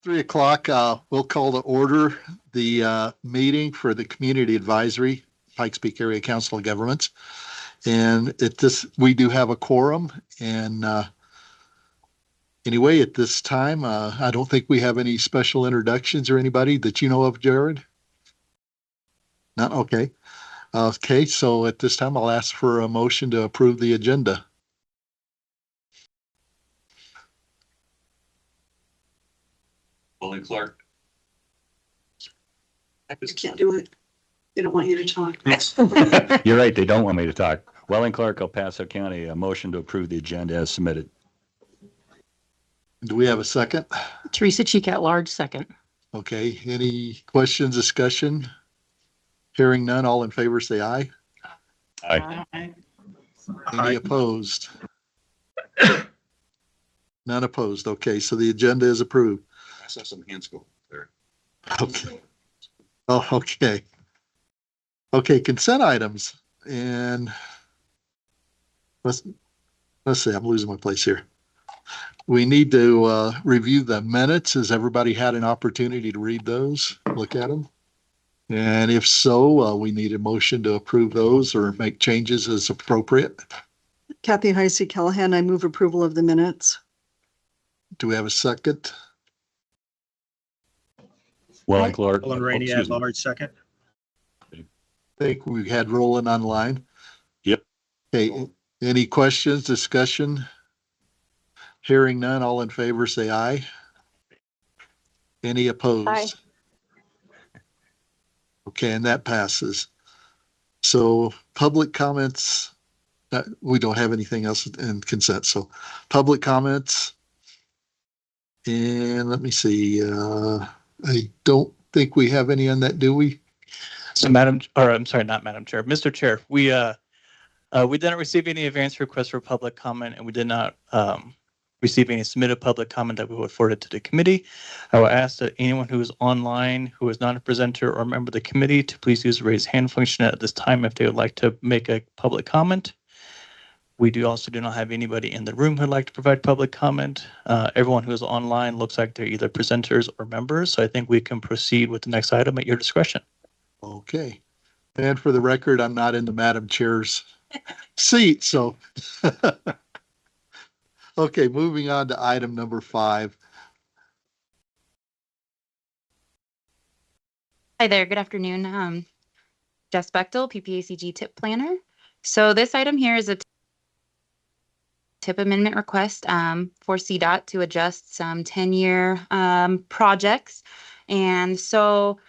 3:00. We'll call to order the meeting for the Community Advisory, Pikes Peak Area Council of Governments. And we do have a quorum. And anyway, at this time, I don't think we have any special introductions or anybody that you know of, Jared? Not okay. Okay, so at this time, I'll ask for a motion to approve the agenda. Willie Clark. You can't do it. They don't want you to talk. You're right. They don't want me to talk. Welling Clark, El Paso County, a motion to approve the agenda as submitted. Do we have a second? Teresa Cheek at large, second. Okay, any questions, discussion? Hearing none, all in favor say aye. Aye. Any opposed? None opposed. Okay, so the agenda is approved. I saw some hands go there. Okay. Oh, okay. Okay, consent items. And let's see, I'm losing my place here. We need to review the minutes. Has everybody had an opportunity to read those, look at them? And if so, we need a motion to approve those or make changes as appropriate. Kathy Heisey Callahan, I move approval of the minutes. Do we have a second? Welling Clark. Roland Rainey at large, second. I think we had Roland online. Yep. Okay, any questions, discussion? Hearing none, all in favor say aye. Any opposed? Aye. Okay, and that passes. So public comments, we don't have anything else in consent. So public comments. And let me see, I don't think we have any on that, do we? So Mr. Chair, we didn't receive any advance requests for public comment, and we did not receive any submitted public comment that we would forward it to the committee. I will ask that anyone who is online, who is not a presenter or a member of the committee, to please use the raise hand function at this time if they would like to make a public comment. We do not have anybody in the room who'd like to provide public comment. Everyone who is online looks like they're either presenters or members. So I think we can proceed with the next item at your discretion. Okay. And for the record, I'm not in the Madam Chair's seat, so. Okay, moving on to item number 5. Hi there, good afternoon. Jess Bechtel, PPACG tip planner. So this item here is a tip amendment request for CDOT to adjust some 10-year projects. And so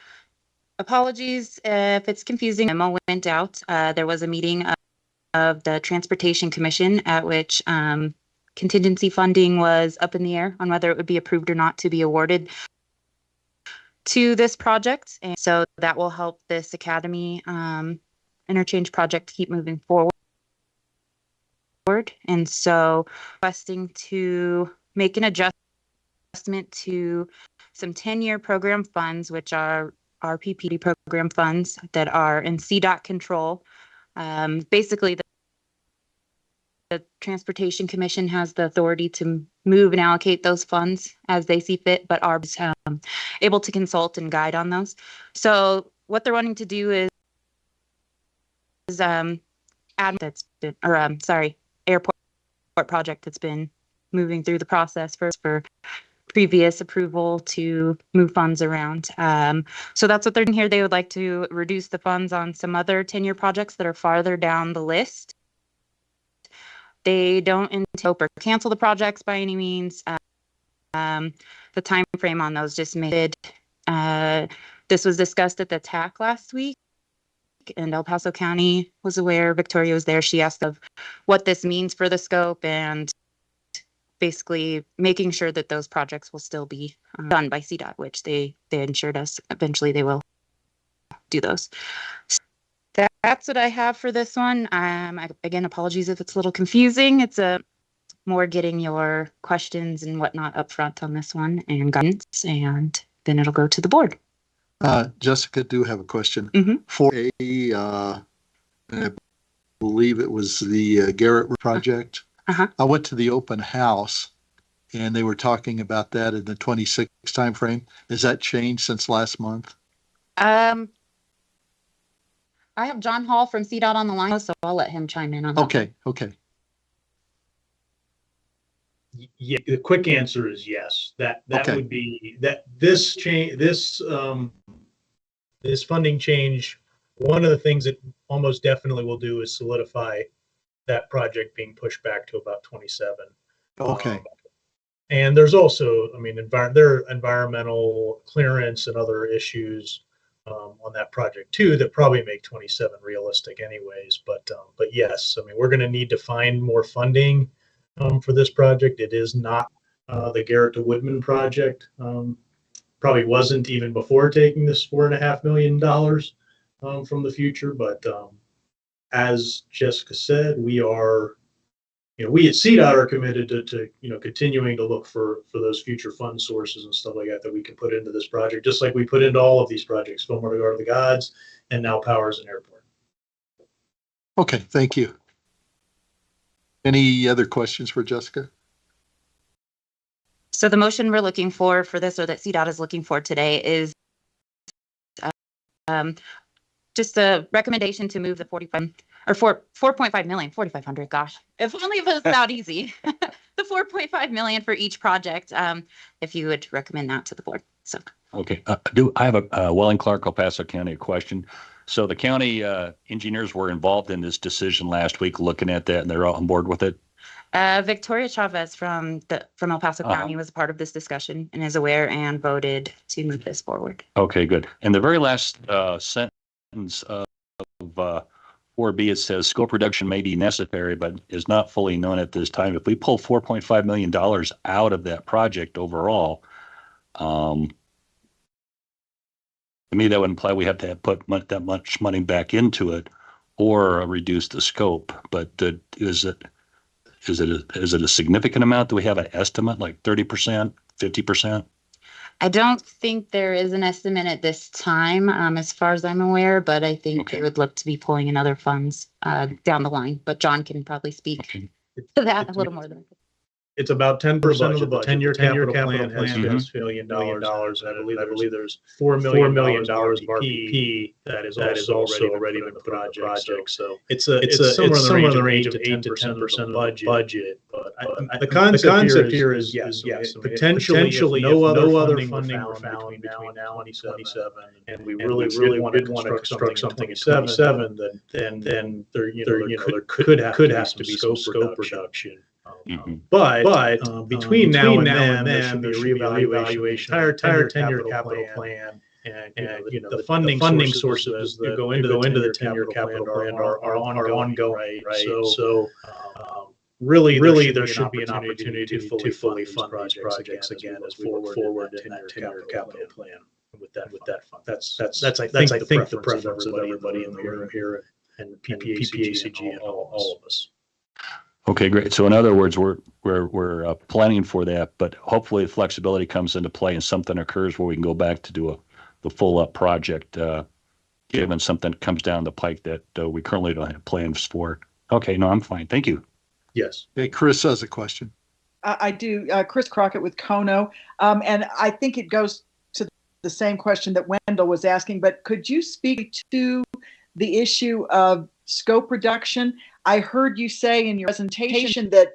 apologies if it's confusing. Memo went out. There was a meeting of the Transportation Commission at which contingency funding was up in the air on whether it would be approved or not to be awarded to this project. And so that will help this Academy interchange project keep moving forward. And so requesting to make an adjustment to some 10-year program funds, which are our PPD program funds that are in CDOT control. Basically, the Transportation Commission has the authority to move and allocate those funds as they see fit, but are able to consult and guide on those. So what they're wanting to do is add that's been, airport project that's been moving through the process for previous approval to move funds around. So that's what they're doing here. They would like to reduce the funds on some other 10-year projects that are farther down the list. They don't intend to or cancel the projects by any means. The time frame on those just made this was discussed at the TAC last week, and El Paso County was aware. Victoria was there. She asked of what this means for the scope and basically making sure that those projects will still be done by CDOT, which they assured us eventually they will do those. That's what I have for this one. Again, apologies if it's a little confusing. It's more getting your questions and whatnot up front on this one and guidance, and then it'll go to the board. Jessica, do have a question. Mm-hmm. For I believe it was the Garrett project. Uh-huh. I went to the open house and they were talking about that in the 26 timeframe. Has that changed since last month? I have John Hall from CDOT on the line, so I'll let him chime in on that. Okay, okay. Yeah, the quick answer is yes. That Okay. would be that this change, this funding change. One of the things it almost definitely will do is solidify that project being pushed back to about 27. Okay. And there's also, I mean, there are environmental clearance and other issues on that project too that probably make 27 realistic anyways. But yes, I mean, we're going to need to find more funding for this project. It is not the Garrett to Woodman project. Probably wasn't even before taking this $4.5 million from the future. But as Jessica said, we are, we at CDOT are committed to continuing to look for those future fund sources and stuff like that we can put into this project, just like we put into all of these projects, Fillmore to Guard of the Gods, and now Powers and Airport. Okay, thank you. Any other questions for Jessica? So the motion we're looking for this, or that CDOT is looking for today, is just a recommendation to move the 4.5 million, 4,500. Gosh, if only it was that easy. The 4.5 million for each project. If you would recommend that to the board. So. Okay. I have a Welling Clark, El Paso County question. So the county engineers were involved in this decision last week, looking at that, and they're all on board with it. Victoria Chavez from El Paso County was a part of this discussion and is aware and voted to move this forward. Okay, good. And the very last sentence of 4B, it says scope reduction may be necessary, but is not fully known at this time. If we pull $4.5 million out of that project overall, to me, that would imply we have to put that much money back into it or reduce the scope. But is it a significant amount? Do we have an estimate, like 30%, 50%? I don't think there is an estimate at this time, as far as I'm aware, but I think they would look to be pulling in other funds down the line. But John can probably speak to that a little more than I could. It's about 10% of the budget. 10-year capital plan has $1 million. I believe there's $4 million of RPP that is also already been put on the project. So it's somewhere in the range of 8 to 10% of the budget. But the concept here is yes, potentially if no other funding were found between now and 27, and we really want to construct something in 27, then there could have to be some scope reduction. But between now and then, there should be a reevaluation of the entire 10-year capital plan, and the funding sources that go into the 10-year capital plan are ongoing, right? So really, there should be an opportunity to fully fund these projects again as we look forward in that 10-year capital plan with that fund. That's I think the preference of everybody in the room here, and PPACG and all of us. Okay, great. So in other words, we're planning for that, but hopefully flexibility comes into play and something occurs where we can go back to do the full up project, given something comes down the pike that we currently don't have plans for. Okay, no, I'm fine. Thank you. Yes. Hey, Chris has a question. I do. Chris Crockett with Kono. And I think it goes to the same question that Wendell was asking, but could you speak to the issue of scope reduction? I heard you say in your presentation that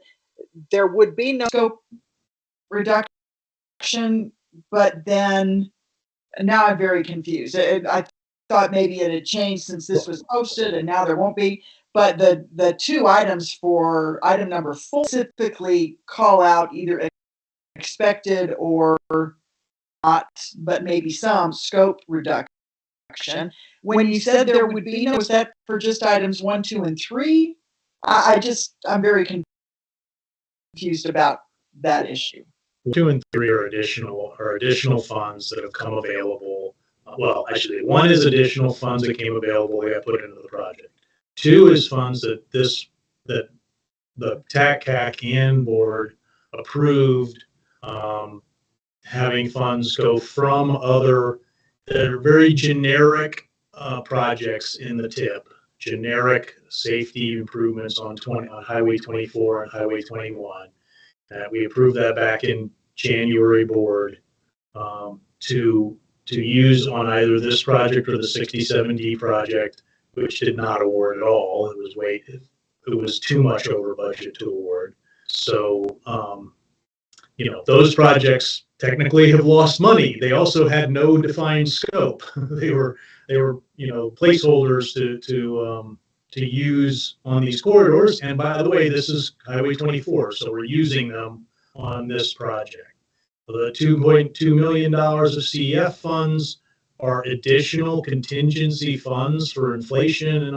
there would be no scope reduction, but then now I'm very confused. I thought maybe it had changed since this was posted and now there won't be. But the two items for item number 4 specifically call out either expected or not, but maybe some scope reduction. When you said there would be no, was that for just items 1, 2, and 3? I'm very confused about that issue. 2 and 3 are additional funds that have come available. Well, actually, 1 is additional funds that came available. They got put into the project. 2 is funds that the TACCAC and board approved, having funds go from other that are very generic projects in the TIP. Generic safety improvements on Highway 24 and Highway 21. We approved that back in January board to use on either this project or the 67D project, which did not award at all. It was too much over budget to award. So, those projects technically have lost money. They also had no defined scope. they were placeholders to use on these corridors. And by the way, this is Highway 24, so we're using them on this project. The $2.2 million of CEF funds are additional contingency funds for inflation and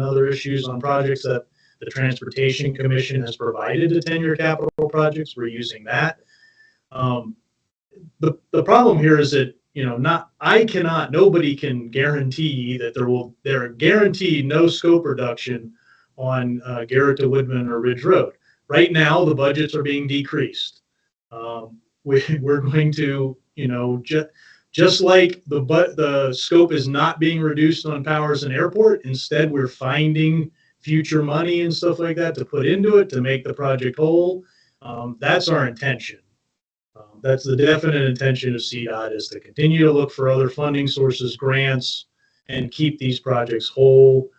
other issues on projects that the Transportation Commission has provided to 10-year capital projects. We're using that. The problem here is that nobody can guarantee that there are guaranteed no scope reduction on Garrett to Woodman or Ridge Road. Right now, the budgets are being decreased. We're going to, just like the scope is not being reduced on Powers and Airport. Instead, we're finding future money and stuff like that to put into it to make the project whole. That's our intention. That's the definite intention of CDOT, is to continue to look for other funding sources, grants, and keep these projects whole.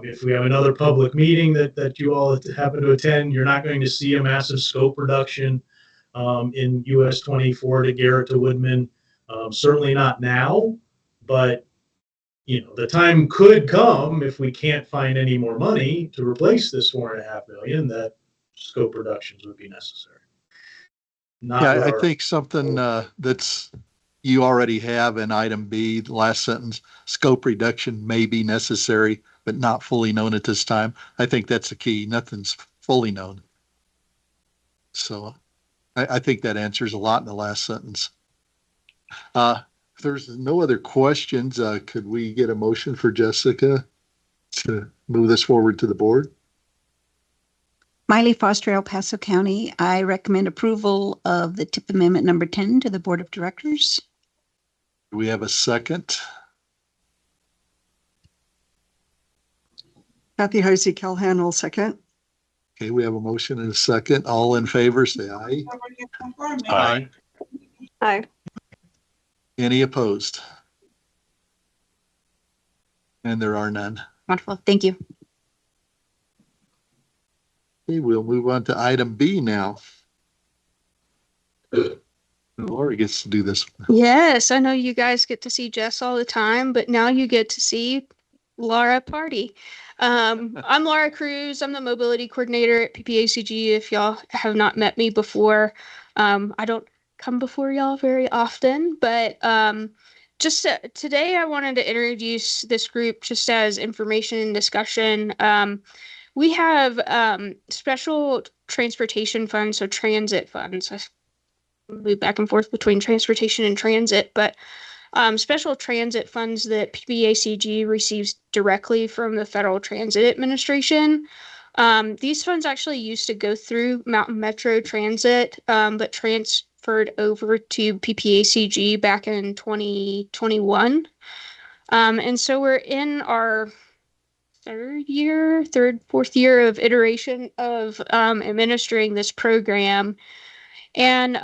If we have another public meeting that you all happen to attend, you're not going to see a massive scope reduction in US 24 to Garrett to Woodman. Certainly not now, but the time could come if we can't find any more money to replace this $4.5 million, that scope reductions would be necessary. I think something that's you already have in item B, the last sentence, scope reduction may be necessary, but not fully known at this time. I think that's the key. Nothing's fully known. So I think that answers a lot in the last sentence. If there's no other questions, could we get a motion for Jessica to move this forward to the board? Miley Foster, El Paso County. I recommend approval of the TIP Amendment number 10 to the Board of Directors. Do we have a second? Kathy Heisey Callahan will second. Okay, we have a motion and a second. All in favor, say aye. Aye. Aye. Any opposed? And there are none. Wonderful. Thank you. Okay, we'll move on to item B now. Lori gets to do this. Yes, I know you guys get to see Jess all the time, but now you get to see Laura Party. I'm Laura Cruz. I'm the mobility coordinator at PPACG. If y'all have not met me before, I don't come before y'all very often, but just today I wanted to introduce this group just as information and discussion. We have special transportation funds, so transit funds. I move back and forth between transportation and transit, but special transit funds that PPACG receives directly from the Federal Transit Administration. These funds actually used to go through Mountain Metro Transit, but transferred over to PPACG back in 2021. And so we're in our fourth year of iteration of administering this program. And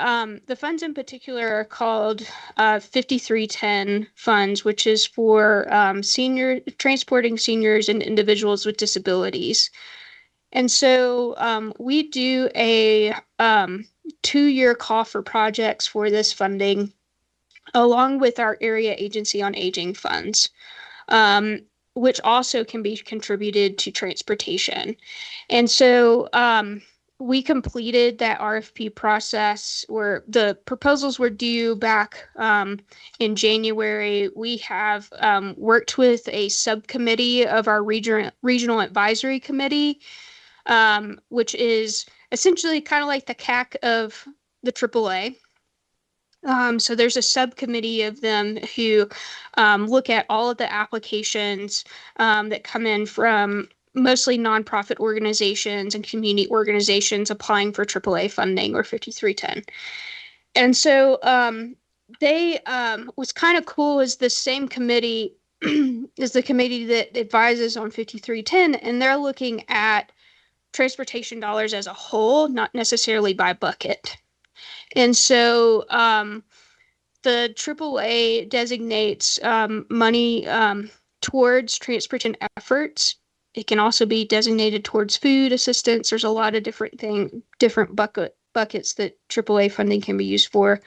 the funds in particular are called 5310 funds, which is for transporting seniors and individuals with disabilities. And so we do a 2-year call for projects for this funding, along with our Area Agency on Aging funds, which also can be contributed to transportation. And so we completed that RFP process where the proposals were due back in January. We have worked with a subcommittee of our regional advisory committee, which is essentially kind of like the CAC of the AAA. So there's a subcommittee of them who look at all of the applications that come in from mostly nonprofit organizations and community organizations applying for AAA funding or 5310. And so what's kind of cool is the same committee is the committee that advises on 5310, and they're looking at transportation dollars as a whole, not necessarily by bucket. And so the AAA designates money towards transportation efforts. It can also be designated towards food assistance. There's a lot of different buckets that AAA funding can be used for.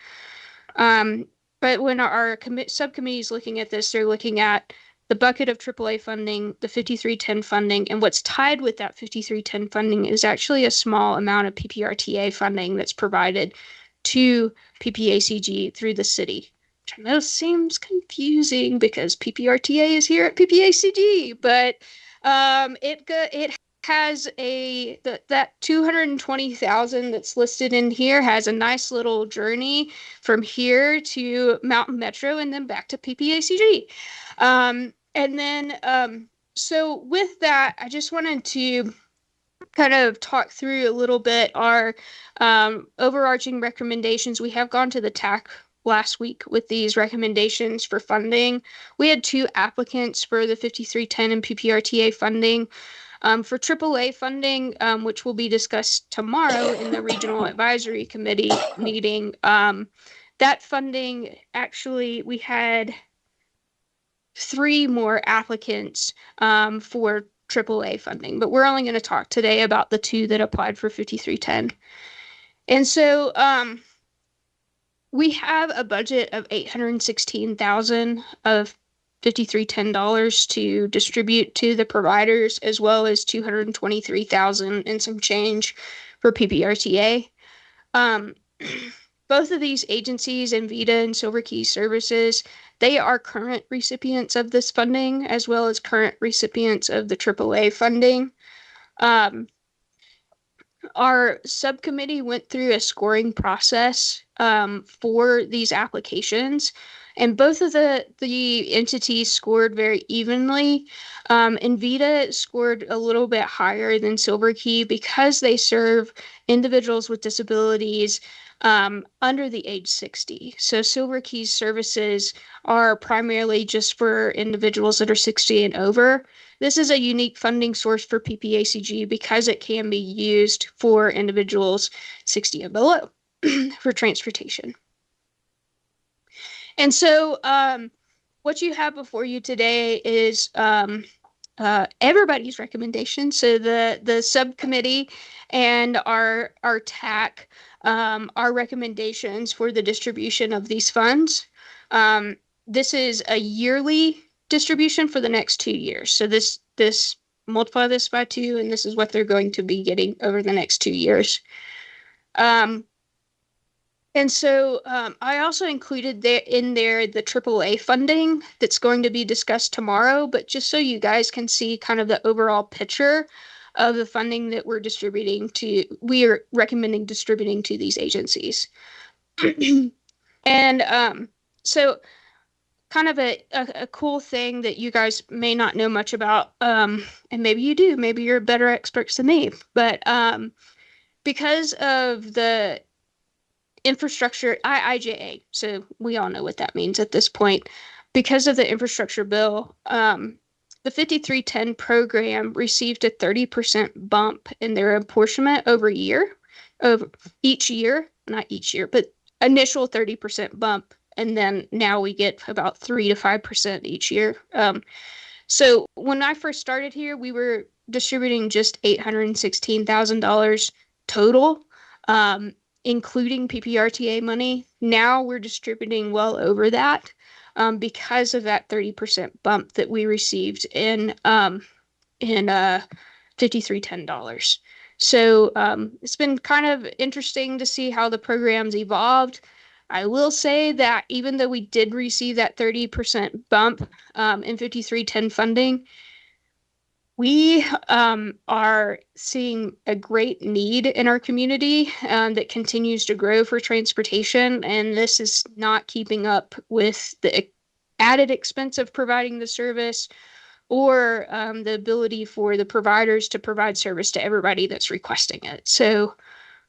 But when our subcommittee is looking at this, they're looking at the bucket of AAA funding, the 5310 funding, and what's tied with that 5310 funding is actually a small amount of PPRTA funding that's provided to PPACG through the city. Which I know seems confusing because PPRTA is here at PPACG, but it has that 220,000 that's listed in here has a nice little journey from here to Mountain Metro and then back to PPACG. And then so with that, I just wanted to kind of talk through a little bit our overarching recommendations. We have gone to the TAC last week with these recommendations for funding. We had 2 applicants for the 5310 and PPRTA funding. For AAA funding, which will be discussed tomorrow in the Regional Advisory Committee meeting, that funding, actually, we had 3 more applicants for AAA funding, but we're only going to talk today about the 2 that applied for 5310. And so we have a budget of $816,000 of $5310 to distribute to the providers, as well as $223,000 and some change for PPRTA. Both of these agencies, Envita and Silver Key Services, they are current recipients of this funding, as well as current recipients of the AAA funding. Our subcommittee went through a scoring process for these applications, and both of the entities scored very evenly. Envita scored a little bit higher than Silver Key because they serve individuals with disabilities under the age 60. So Silver Key's services are primarily just for individuals that are 60 and over. This is a unique funding source for PPACG because it can be used for individuals 60 and below for transportation. And so what you have before you today is everybody's recommendation. So the subcommittee and our TAC, our recommendations for the distribution of these funds. This is a yearly distribution for the next 2 years. So this multiply this by 2, and this is what they're going to be getting over the next 2 years. And so I also included in there the AAA funding that's going to be discussed tomorrow, but just so you guys can see kind of the overall picture of the funding that we are recommending distributing to these agencies. And so kind of a cool thing that you guys may not know much about, and maybe you do, maybe you're better experts than me, but because of the infrastructure, IIJA, so we all know what that means at this point, because of the infrastructure bill, the 5310 program received a 30% bump in their apportionment over each year, not each year, but initial 30% bump. And then now we get about 3 to 5% each year. So when I first started here, we were distributing just $816,000 total, including PPRTA money. Now we're distributing well over that because of that 30% bump that we received in $5310. So it's been kind of interesting to see how the program's evolved. I will say that even though we did receive that 30% bump in 5310 funding, we are seeing a great need in our community that continues to grow for transportation, and this is not keeping up with the added expense of providing the service or the ability for the providers to provide service to everybody that's requesting it. So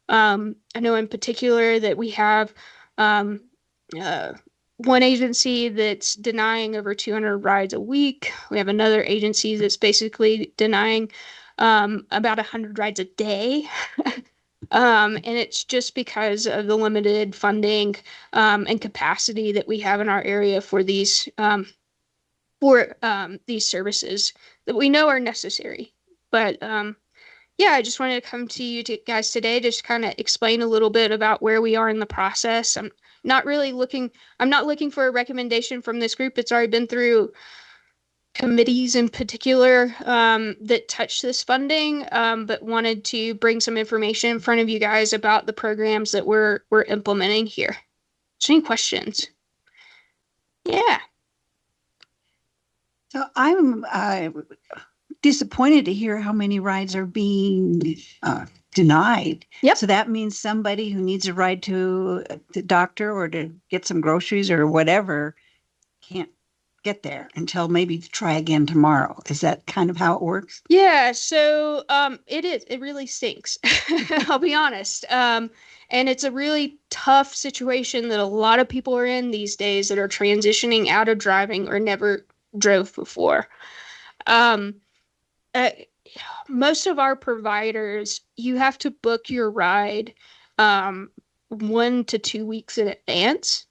I know in particular that we have one agency that's denying over 200 rides a week. We have another agency that's basically denying about 100 rides a day. And it's just because of the limited funding and capacity that we have in our area for these services that we know are necessary. But yeah, I just wanted to come to you guys today, just kind of explain a little bit about where we are in the process. I'm not looking for a recommendation from this group. It's already been through committees in particular that touch this funding, but wanted to bring some information in front of you guys about the programs that we're implementing here. So any questions? Yeah. So I'm disappointed to hear how many rides are being denied. Yep. So that means somebody who needs a ride to the doctor or to get some groceries or whatever can't get there until maybe try again tomorrow. Is that kind of how it works? Yeah, so it really stinks. I'll be honest. And it's a really tough situation that a lot of people are in these days that are transitioning out of driving or never drove before. Most of our providers, you have to book your ride 1 to 2 weeks in advance.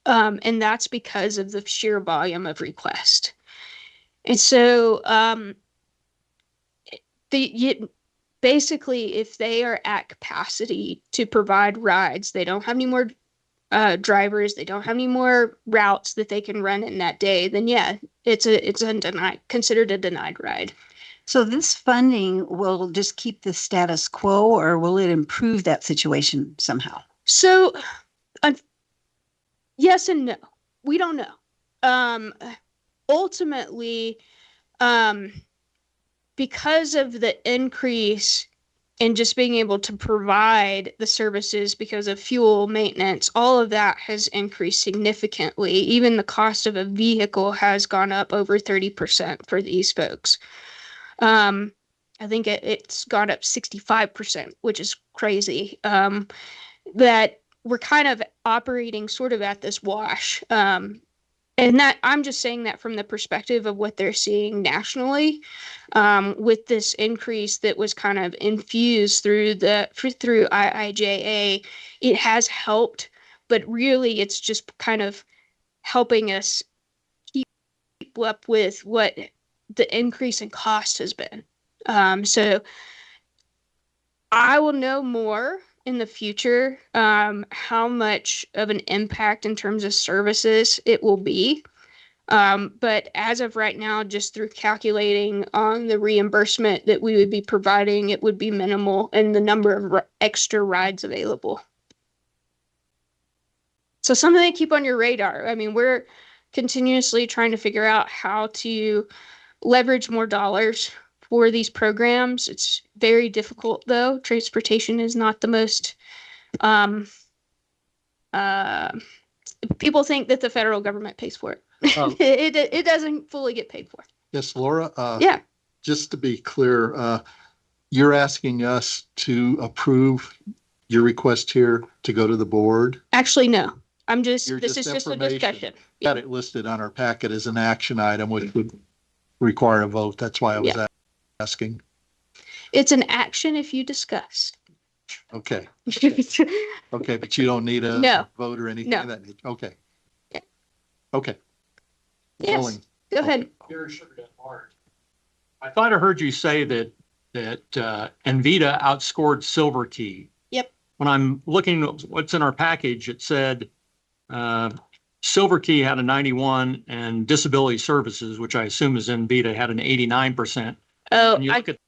And that's because of the sheer volume of request. And so basically, if they are at capacity to provide rides, they don't have any more drivers, they don't have any more routes that they can run in that day, then yeah, it's considered a denied ride. So this funding will just keep the status quo, or will it improve that situation somehow? So yes and no. We don't know. Ultimately, because of the increase in just being able to provide the services because of fuel maintenance, all of that has increased significantly. Even the cost of a vehicle has gone up over 30% for these folks. I think it's gone up 65%, which is crazy. That we're kind of operating sort of at this wash. And that I'm just saying that from the perspective of what they're seeing nationally, with this increase that was kind of infused through IIJA, it has helped, but really it's just kind of helping us keep up with what the increase in cost has been. So I will know more in the future how much of an impact in terms of services it will be. But as of right now, just through calculating on the reimbursement that we would be providing, it would be minimal in the number of extra rides available. So something to keep on your radar. I mean, we're continuously trying to figure out how to leverage more dollars for these programs. It's very difficult, though. Transportation is not the most people think that the federal government pays for it. It doesn't fully get paid for. Yes, Laura. Yeah. Just to be clear, you're asking us to approve your request here to go to the board? Actually, no. This is just a information. discussion. Got it listed on our packet as an action item, which would require a vote. That's why I was asking. It's an action if you discuss. Okay. Okay, but you don't need a No. vote or anything of that nature. Okay. Yeah. Okay. Yes. Rolling. Go ahead. I thought I heard you say that Envita outscored Silver Key. Yep. When I'm looking at what's in our package, it said Silver Key had a 91 and Disability Services, which I assume is Envita, had an 89%. Oh, When you look at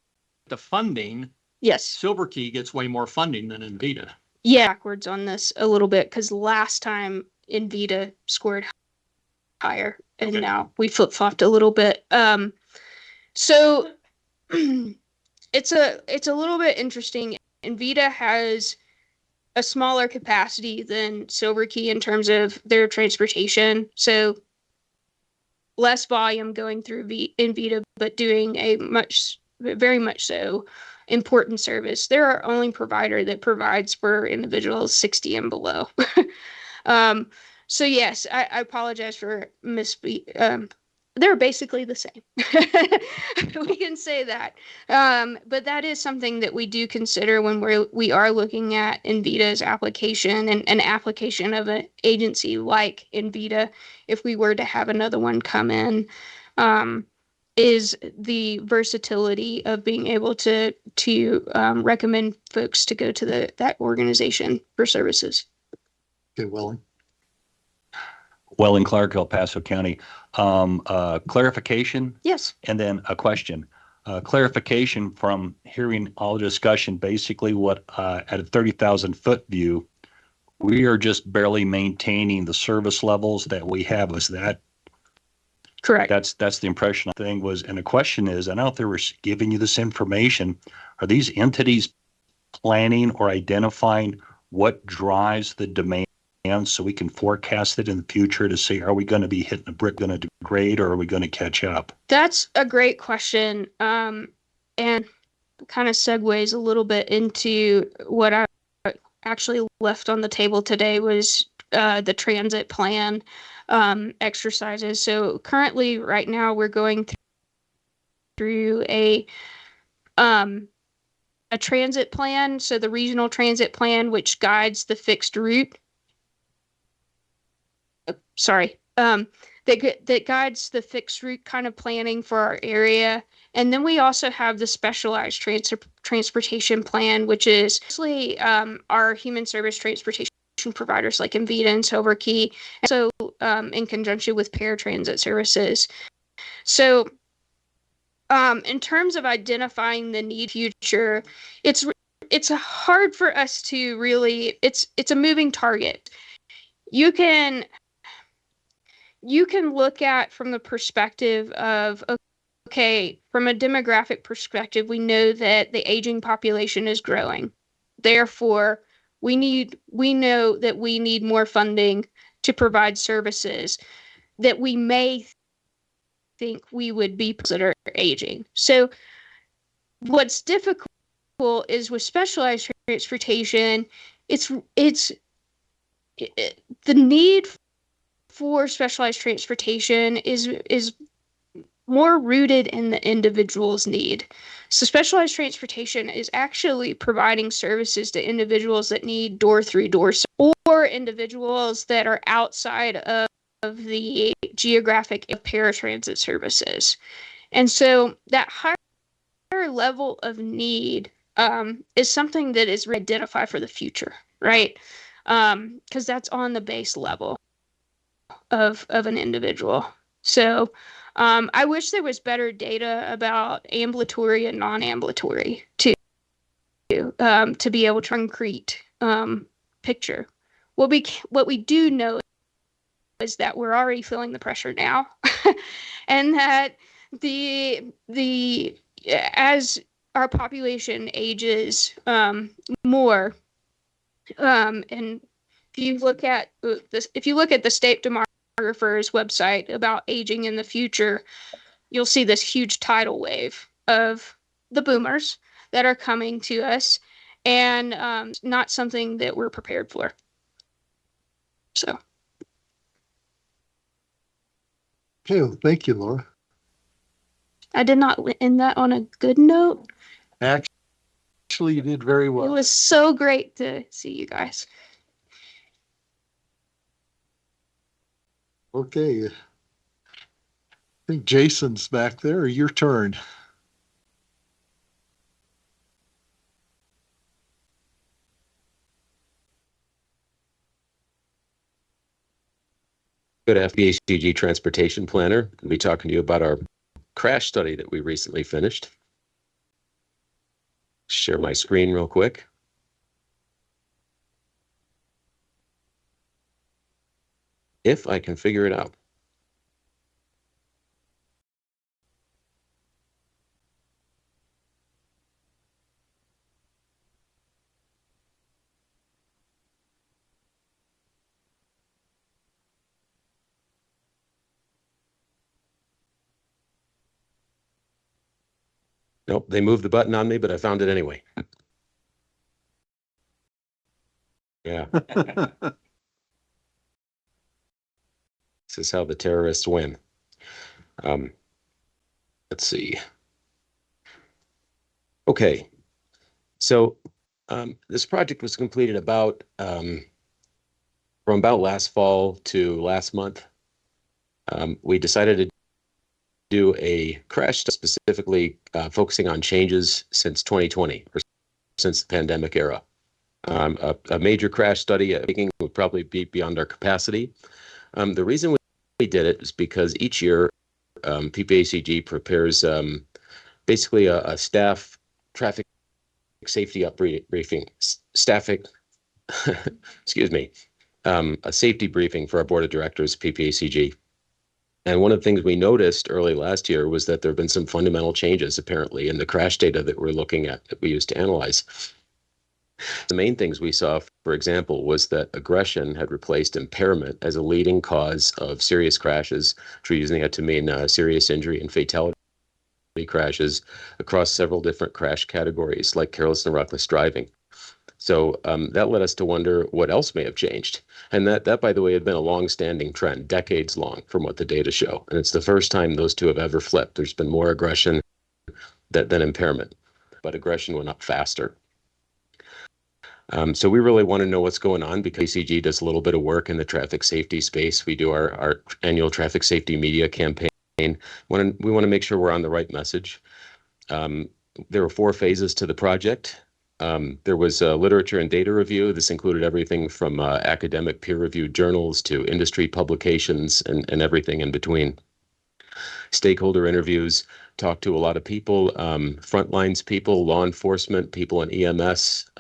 the funding, yes. Silver Key gets way more funding than Envita. Yeah, backwards on this a little bit because last time Envita scored higher, and now we flip-flopped a little bit. So it's a little bit interesting. Envita has a smaller capacity than Silver Key in terms of their transportation, so less volume going through Envita, but doing a very much so important service. They're our only provider that provides for individuals 60 and below. So yes, I apologize for misspeak. They're basically the same. shouldn't say that. But that is something that we do consider when we are looking at Invita's application and an application of an agency like Invita, if we were to have another one come in, is the versatility of being able to recommend folks to go to that organization for services. Okay, Welling. Welling Clark, El Paso County. Clarification Yes. and then a question. Clarification from hearing all the discussion, basically what at a 30,000 foot view, we are just barely maintaining the service levels that we have. Is that Correct. That's the impression I think was, and the question is, I don't know if they were giving you this information. Are these entities planning or identifying what drives the demand so we can forecast it in the future to see, are we going to be hitting a brick, going to degrade, or are we going to catch up? That's a great question. And kind of segues a little bit into what I actually left on the table today was the transit plan exercises. So currently, right now, we're going through a transit plan. So the regional transit plan, which guides the fixed route. That guides the fixed route kind of planning for our area. And then we also have the specialized transportation plan, which is mostly our human service transportation providers like Invita and Silver Key, and so in conjunction with paratransit services. So in terms of identifying the need future, it's hard for us to really, it's a moving target. You can look at from the perspective of, okay, from a demographic perspective, we know that the aging population is growing. Therefore, we know that we need more funding to provide services that we may think we would be considered aging. So what's difficult is with specialized transportation, it's the need for specialized transportation is more rooted in the individual's need. So specialized transportation is actually providing services to individuals that need door-through-door or individuals that are outside of the geographic paratransit services. And so that higher level of need is something that is identified for the future, right? Because that's on the base level of an individual. So I wish there was better data about ambulatory and non-ambulatory to be able to concrete picture. What we do know is that we're already feeling the pressure now, and that as our population ages more, and if you look at the state demographer's website about aging in the future, you'll see this huge tidal wave of the boomers that are coming to us, and not something that we're prepared for. So. Okay, well, thank you, Laura. I did not end that on a good note. Actually, you did very well. It was so great to see you guys. Okay. I think Jason's back there. Your turn. Good PPACG transportation planner. I'll be talking to you about our crash study that we recently finished. Share my screen real quick. If I can figure it out. Nope, they moved the button on me, but I found it anyway. Yeah. This is how the terrorists win. Let's see. Okay, so this project was completed about from about last fall to last month. We decided to do a crash specifically focusing on changes since 2020 or since the pandemic era. A major crash study would probably be beyond our capacity. The reason we did it is because each year PPACG prepares basically a staff traffic safety briefing, excuse me, a safety briefing for our board of directors, PPACG. And one of the things we noticed early last year was that there have been some fundamental changes apparently in the crash data that we're looking at that we used to analyze. The main things we saw, for example, was that aggression had replaced impairment as a leading cause of serious crashes, which we're using that to mean serious injury and fatality crashes across several different crash categories like careless and reckless driving. So that led us to wonder what else may have changed. And that, by the way, had been a long-standing trend, decades long, from what the data show. And it's the first time those two have ever flipped. There's been more aggression than impairment, but aggression went up faster. So we really want to know what's going on because PPACG does a little bit of work in the traffic safety space. We do our annual traffic safety media campaign. We want to make sure we're on the right message. There were 4 phases to the project. There was a literature and data review. This included everything from academic peer-reviewed journals to industry publications and everything in between. Stakeholder interviews, talked to a lot of people, frontlines people, law enforcement, people in EMS,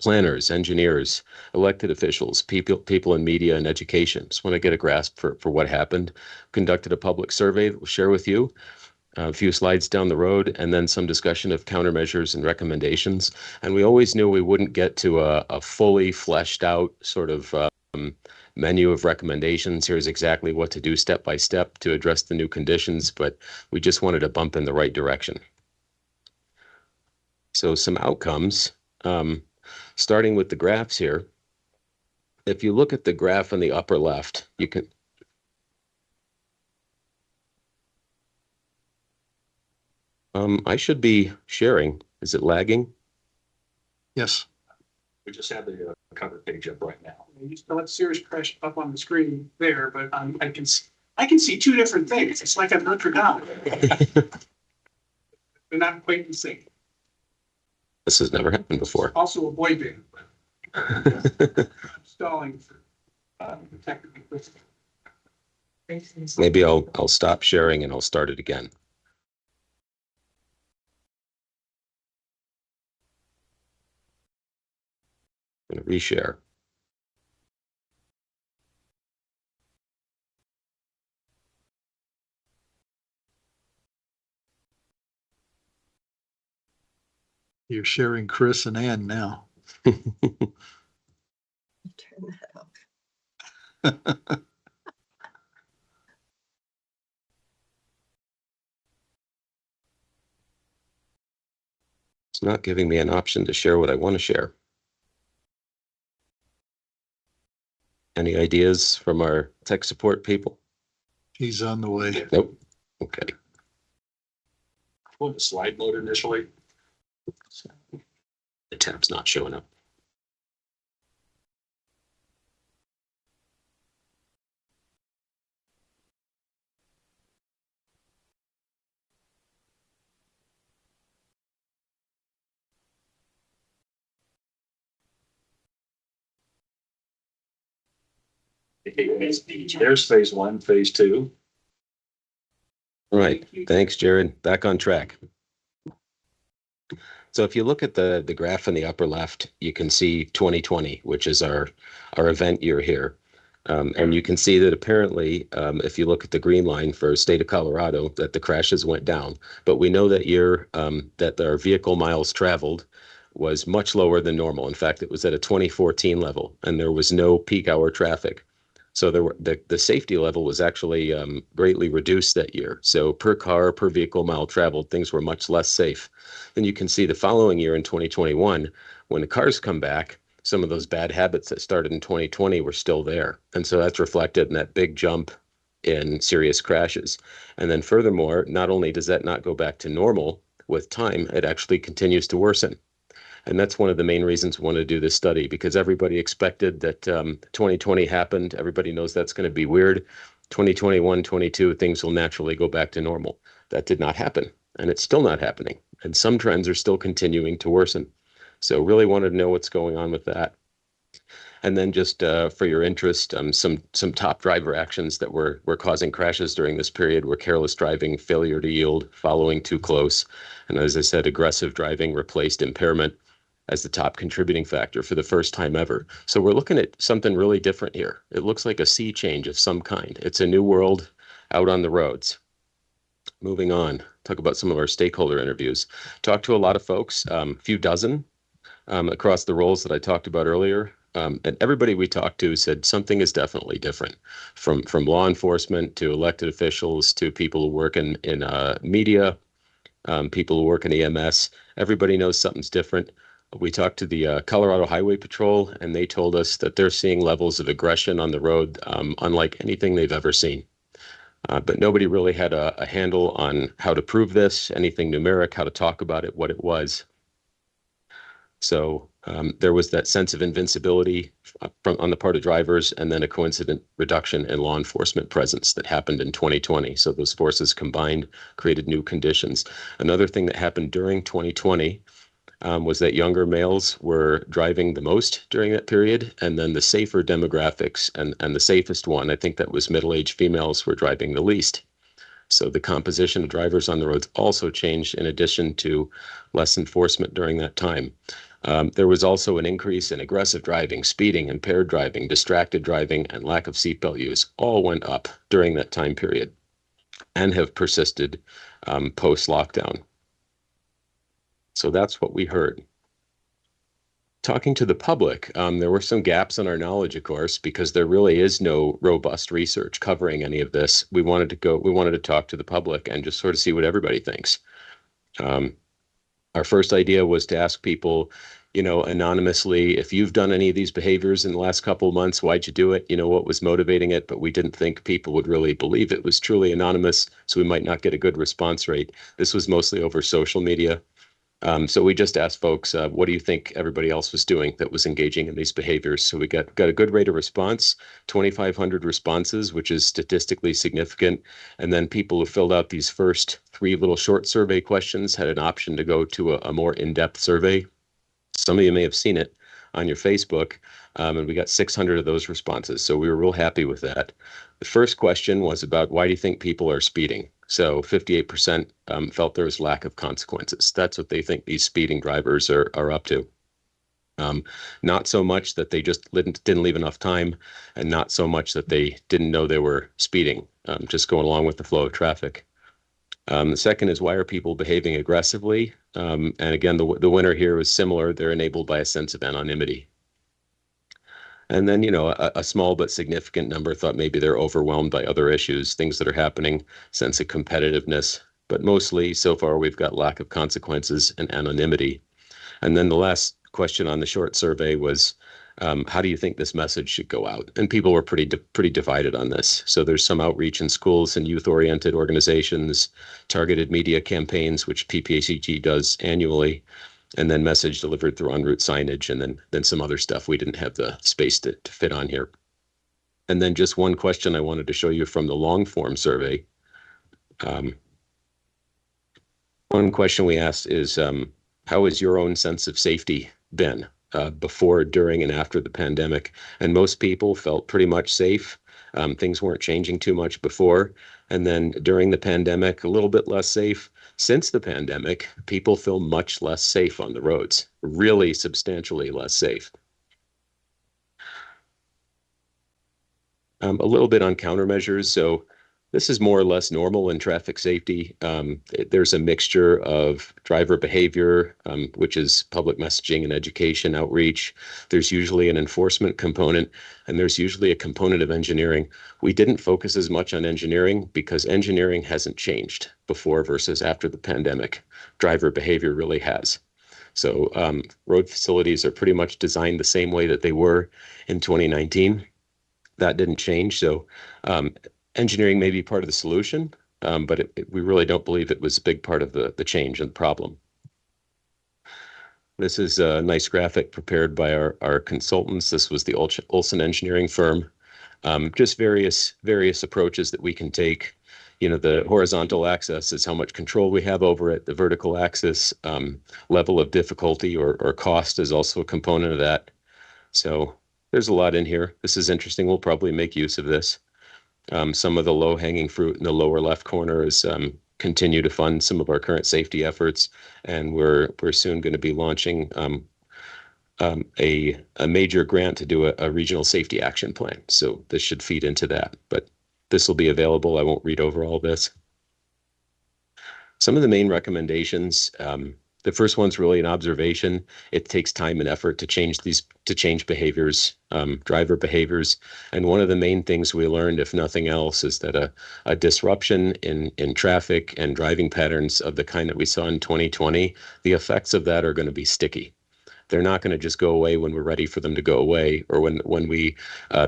planners, engineers, elected officials, people in media and education. Just want to get a grasp for what happened. Conducted a public survey that we'll share with you. A few slides down the road, and then some discussion of countermeasures and recommendations. And we always knew we wouldn't get to a fully fleshed out sort of menu of recommendations. Here's exactly what to do step by step to address the new conditions, but we just wanted to bump in the right direction. So some outcomes, starting with the graphs here. If you look at the graph on the upper left, you can, I should be sharing. Is it lagging? Yes. We just have the cover page up right now. You still have Serious Crash up on the screen there, but I can see 2 different things. It's like a Notre Dame. They're not quite the same. This has never happened before. Also a boy band. I'm stalling for technical difficulties. Maybe I'll stop sharing and I'll start it again. I'm going to reshare. You're sharing Chris and Ann now. Turn that off. It's not giving me an option to share what I want to share. Any ideas from our tech support people? He's on the way. Nope. Okay. Go into slide mode initially. The tab's not showing up. There's phase 1, phase 2. All right. Thanks, Jared. Back on track. So if you look at the graph in the upper left, you can see 2020, which is our event year here. And you can see that apparently, if you look at the green line for state of Colorado, that the crashes went down. But we know that year that our vehicle miles traveled was much lower than normal. In fact, it was at a 2014 level, and there was no peak hour traffic. So the safety level was actually greatly reduced that year. So per car, per vehicle mile traveled, things were much less safe. Then you can see the following year in 2021, when the cars come back, some of those bad habits that started in 2020 were still there. And so that's reflected in that big jump in serious crashes. And then furthermore, not only does that not go back to normal, with time, it actually continues to worsen. And that's one of the main reasons we want to do this study, because everybody expected that 2020 happened. Everybody knows that's going to be weird. 2021, 22, things will naturally go back to normal. That did not happen, and it's still not happening. And some trends are still continuing to worsen. So really wanted to know what's going on with that. And then just for your interest, some top driver actions that were causing crashes during this period were careless driving, failure to yield, following too close. And as I said, aggressive driving replaced impairment as the top contributing factor for the first time ever. So we're looking at something really different here. It looks like a sea change of some kind. It's a new world out on the roads. Moving on, talk about some of our stakeholder interviews. Talked to a lot of folks, few dozen across the roles that I talked about earlier. And everybody we talked to said something is definitely different, from law enforcement to elected officials to people who work in media, people who work in EMS. Everybody knows something's different. We talked to the Colorado Highway Patrol, and they told us that they're seeing levels of aggression on the road unlike anything they've ever seen. But nobody really had a handle on how to prove this, anything numeric, how to talk about it, what it was. So there was that sense of invincibility on the part of drivers, and then a coincident reduction in law enforcement presence that happened in 2020. So those forces combined created new conditions. Another thing that happened during 2020 was that younger males were driving the most during that period, and then the safer demographics and the safest one, I think that was middle-aged females, were driving the least. So the composition of drivers on the roads also changed in addition to less enforcement during that time. There was also an increase in aggressive driving, speeding, impaired driving, distracted driving, and lack of seatbelt use. All went up during that time period and have persisted post-lockdown. So that's what we heard. Talking to the public, there were some gaps in our knowledge, of course, because there really is no robust research covering any of this. We wanted to talk to the public and just sort of see what everybody thinks. Our first idea was to ask people, anonymously, if you've done any of these behaviors in the last couple of months, why'd you do it? What was motivating it? But we didn't think people would really believe it was truly anonymous, so we might not get a good response rate. This was mostly over social media. So we just asked folks, what do you think everybody else was doing that was engaging in these behaviors? So we got a good rate of response, 2,500 responses, which is statistically significant. And then people who filled out these first 3 little short survey questions had an option to go to a more in-depth survey. Some of you may have seen it on your Facebook, and we got 600 of those responses. So we were real happy with that. The first question was about, why do you think people are speeding? So 58% felt there was lack of consequences. That's what they think these speeding drivers are up to. Not so much that they just didn't leave enough time, and not so much that they didn't know they were speeding, just going along with the flow of traffic. The second is, why are people behaving aggressively? And again, the winner here was similar. They're enabled by a sense of anonymity. And then, a small but significant number thought maybe they're overwhelmed by other issues, things that are happening, sense of competitiveness. But mostly, so far, we've got lack of consequences and anonymity. And then the last question on the short survey was, how do you think this message should go out? And people were pretty divided on this. So there's some outreach in schools and youth-oriented organizations, targeted media campaigns, which PPACG does annually, and then message delivered through en route signage, and then some other stuff we didn't have the space to fit on here. And then just one question I wanted to show you from the long form survey. One question we asked is, how has your own sense of safety been before, during, and after the pandemic? And most people felt pretty much safe. Things weren't changing too much before. And then during the pandemic, a little bit less safe. Since the pandemic, people feel much less safe on the roads, really substantially less safe. A little bit on countermeasures. So this is more or less normal in traffic safety. There's a mixture of driver behavior, which is public messaging and education outreach. There's usually an enforcement component, and there's usually a component of engineering. We didn't focus as much on engineering because engineering hasn't changed before versus after the pandemic. Driver behavior really has. So road facilities are pretty much designed the same way that they were in 2019. That didn't change. So engineering may be part of the solution, but we really don't believe it was a big part of the change and the problem. This is a nice graphic prepared by our consultants. This was the Olson engineering firm. Just various approaches that we can take. You know, the horizontal axis is how much control we have over it. The vertical axis, level of difficulty or cost is also a component of that. So there's a lot in here. This is interesting. We'll probably make use of this. Some of the low-hanging fruit in the lower left corner is continue to fund some of our current safety efforts, and we're soon going to be launching a major grant to do a regional safety action plan. So this should feed into that, but this will be available. I won't read over all this. Some of the main recommendations, the first one's really an observation. It takes time and effort to change behaviors, driver behaviors. And one of the main things we learned, if nothing else, is that a disruption in traffic and driving patterns of the kind that we saw in 2020, the effects of that are going to be sticky. They're not going to just go away when we're ready for them to go away, or when we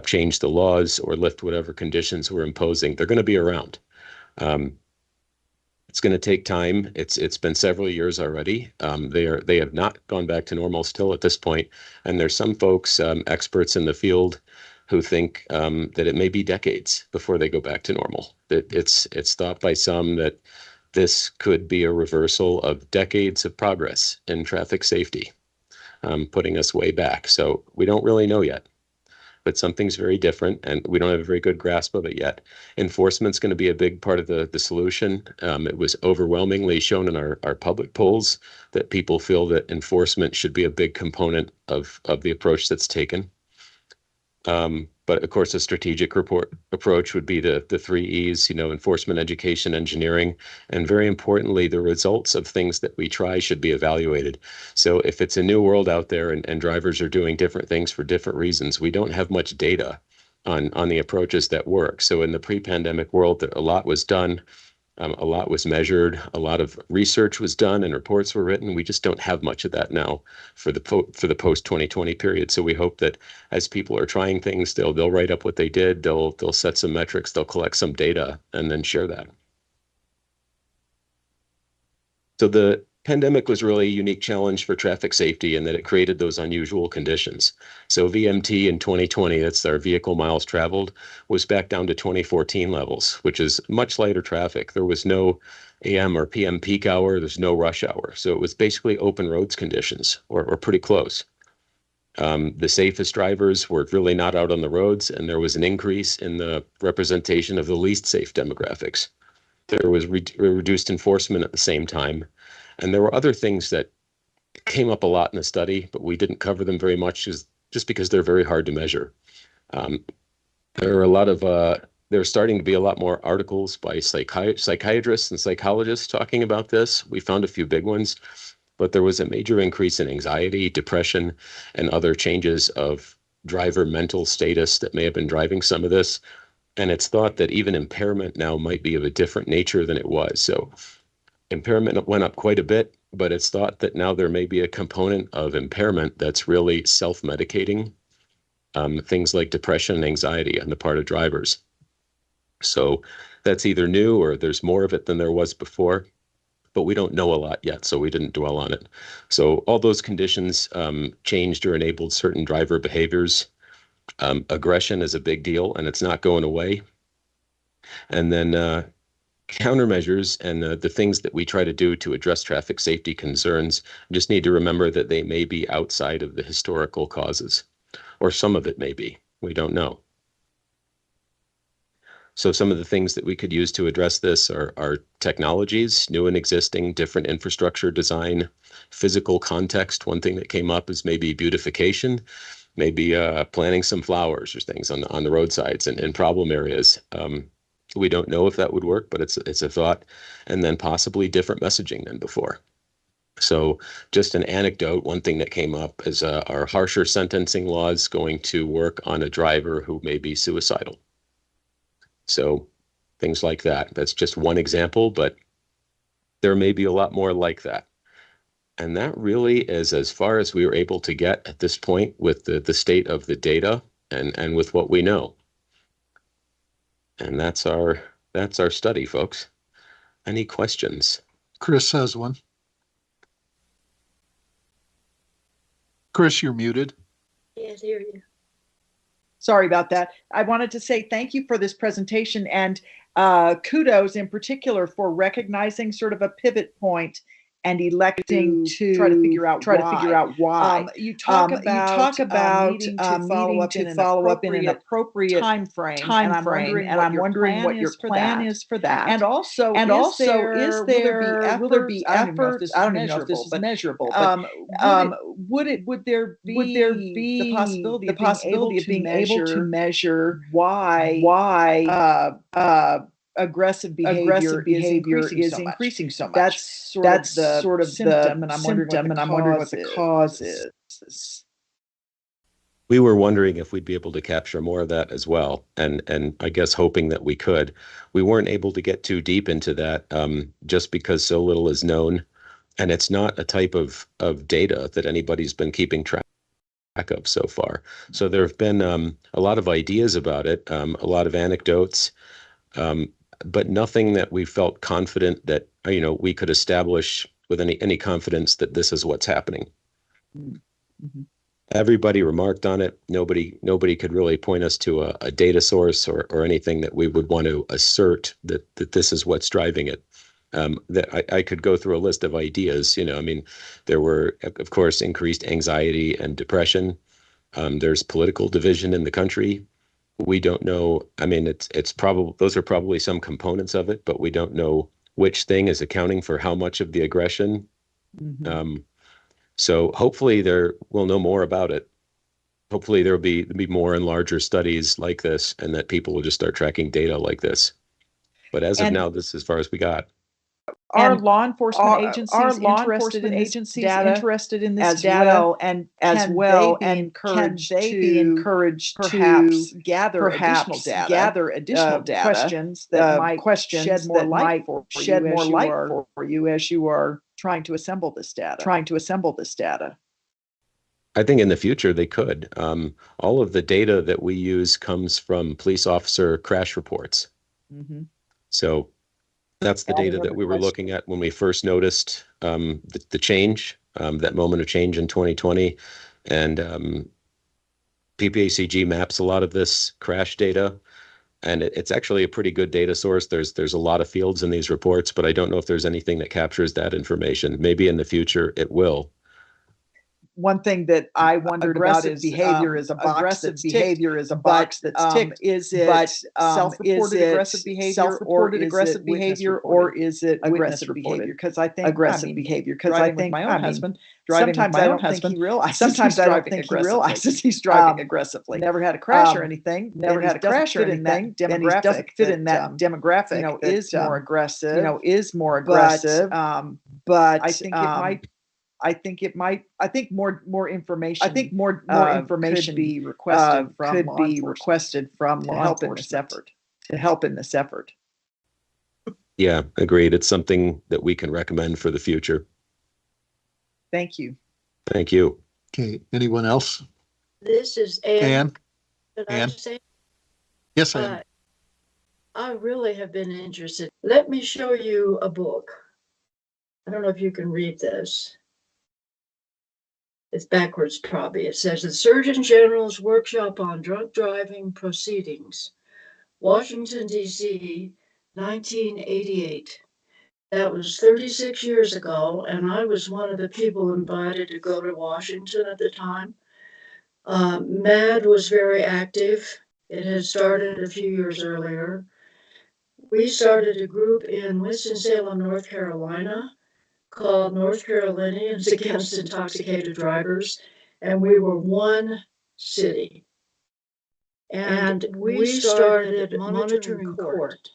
change the laws or lift whatever conditions we're imposing. They're going to be around. It's going to take time. It's been several years already. They have not gone back to normal still at this point, and there's some folks, experts in the field, who think that it may be decades before they go back to normal. That it's thought by some that this could be a reversal of decades of progress in traffic safety, putting us way back. So we don't really know yet. But something's very different, and we don't have a very good grasp of it yet. Enforcement's going to be a big part of the solution. It was overwhelmingly shown in our public polls that people feel that enforcement should be a big component of the approach that's taken. But of course, a strategic approach would be the 3 E's, enforcement, education, engineering, and very importantly, the results of things that we try should be evaluated. So if it's a new world out there and drivers are doing different things for different reasons, we don't have much data on the approaches that work. So in the pre-pandemic world, a lot was done. A lot was measured, a lot of research was done, and reports were written. We just don't have much of that now for the post-2020 period. So we hope that as people are trying things, they'll write up what they did, they'll set some metrics, they'll collect some data, and then share that. So the pandemic was really a unique challenge for traffic safety in that it created those unusual conditions. So VMT in 2020, that's our vehicle miles traveled, was back down to 2014 levels, which is much lighter traffic. There was no AM or PM peak hour, there's no rush hour. So it was basically open roads conditions, or pretty close. The safest drivers were really not out on the roads, and there was an increase in the representation of the least safe demographics. There was reduced enforcement at the same time. And there were other things that came up a lot in the study, but we didn't cover them very much just because they're very hard to measure. There are there's starting to be a lot more articles by psychiatrists and psychologists talking about this. We found a few big ones, but there was a major increase in anxiety, depression, and other changes of driver mental status that may have been driving some of this. And it's thought that even impairment now might be of a different nature than it was. So impairment went up quite a bit, but it's thought that now there may be a component of impairment that's really self-medicating, things like depression and anxiety on the part of drivers. So that's either new or there's more of it than there was before, but we don't know a lot yet, so we didn't dwell on it. So all those conditions changed or enabled certain driver behaviors. Aggression is a big deal, and it's not going away. And then countermeasures and the things that we try to do to address traffic safety concerns, just need to remember that they may be outside of the historical causes, or some of it may be. We don't know. So some of the things that we could use to address this are technologies, new and existing, different infrastructure design, physical context. One thing that came up is maybe beautification, maybe planting some flowers or things on the roadsides and in problem areas. We don't know if that would work, but it's a thought, and then possibly different messaging than before. So just an anecdote, one thing that came up is are harsher sentencing laws going to work on a driver who may be suicidal? So things like that. That's just one example, but there may be a lot more like that. And that really is as far as we were able to get at this point with the state of the data and with what we know. And that's our study, folks. Any questions? Chris has one. Chris, you're muted. Can't hear you. Sorry about that. I wanted to say thank you for this presentation and kudos in particular for recognizing sort of a pivot point and electing to try to figure out why. You talk about needing to follow up in an appropriate time frame, and I'm wondering what your plan is for that. And also, will there be efforts? I don't even know if this is measurable, but would there be the possibility of being able to measure why aggressive behavior is increasing so much? That's sort of the symptom, and I'm wondering what the cause is. We were wondering if we'd be able to capture more of that as well, and I guess hoping that we could. We weren't able to get too deep into that just because so little is known, and it's not a type of data that anybody's been keeping track of so far. So there have been a lot of ideas about it, a lot of anecdotes, but nothing that we felt confident that we could establish with any confidence that this is what's happening. Mm-hmm. Everybody remarked on it. Nobody could really point us to a data source or anything that we would want to assert that this is what's driving it. That I could go through a list of ideas. I mean, there were, of course, increased anxiety and depression. There's political division in the country. We don't know. I mean, it's probably, those are probably some components of it, but we don't know which thing is accounting for how much of the aggression. Mm-hmm. So hopefully we'll know more about it. Hopefully there'll be more and larger studies like this, and that people will just start tracking data like this. But as of now, this is as far as we got. Are law enforcement agencies interested in this data as well? And can they be encouraged to gather additional data, questions that might shed more light for you as you are trying to assemble this data? I think in the future they could. All of the data that we use comes from police officer crash reports. Mm-hmm. So that's the data that we were looking at when we first noticed the change, that moment of change in 2020. And PPACG maps a lot of this crash data, and it's actually a pretty good data source. There's a lot of fields in these reports, but I don't know if there's anything that captures that information. Maybe in the future it will. One thing that I wondered about is behavior is a box that's ticked. Is it self-reported aggressive behavior, or is it aggressive behavior? Because I think aggressive behavior. Because I think my own husband driving with my own husband. Sometimes I don't think he realizes he's driving aggressively. Never had a crash or anything. Never had a crash or anything. Demographic doesn't fit in that demographic. Is more aggressive. But I think it might. I think more information. Could be requested from law enforcement to help in this effort. Yeah, agreed. It's something that we can recommend for the future. Thank you. Thank you. Okay. Anyone else? This is Ann. Ann. Yes, Ann. I really have been interested. Let me show you a book. I don't know if you can read this. It's backwards probably. It says the Surgeon General's Workshop on Drunk Driving Proceedings, Washington, D.C., 1988. That was 36 years ago, and I was one of the people invited to go to Washington at the time. MAD was very active. It had started a few years earlier. We started a group in Winston-Salem, North Carolina, called North Carolinians Against Intoxicated Drivers, and we were one city. And we started monitoring court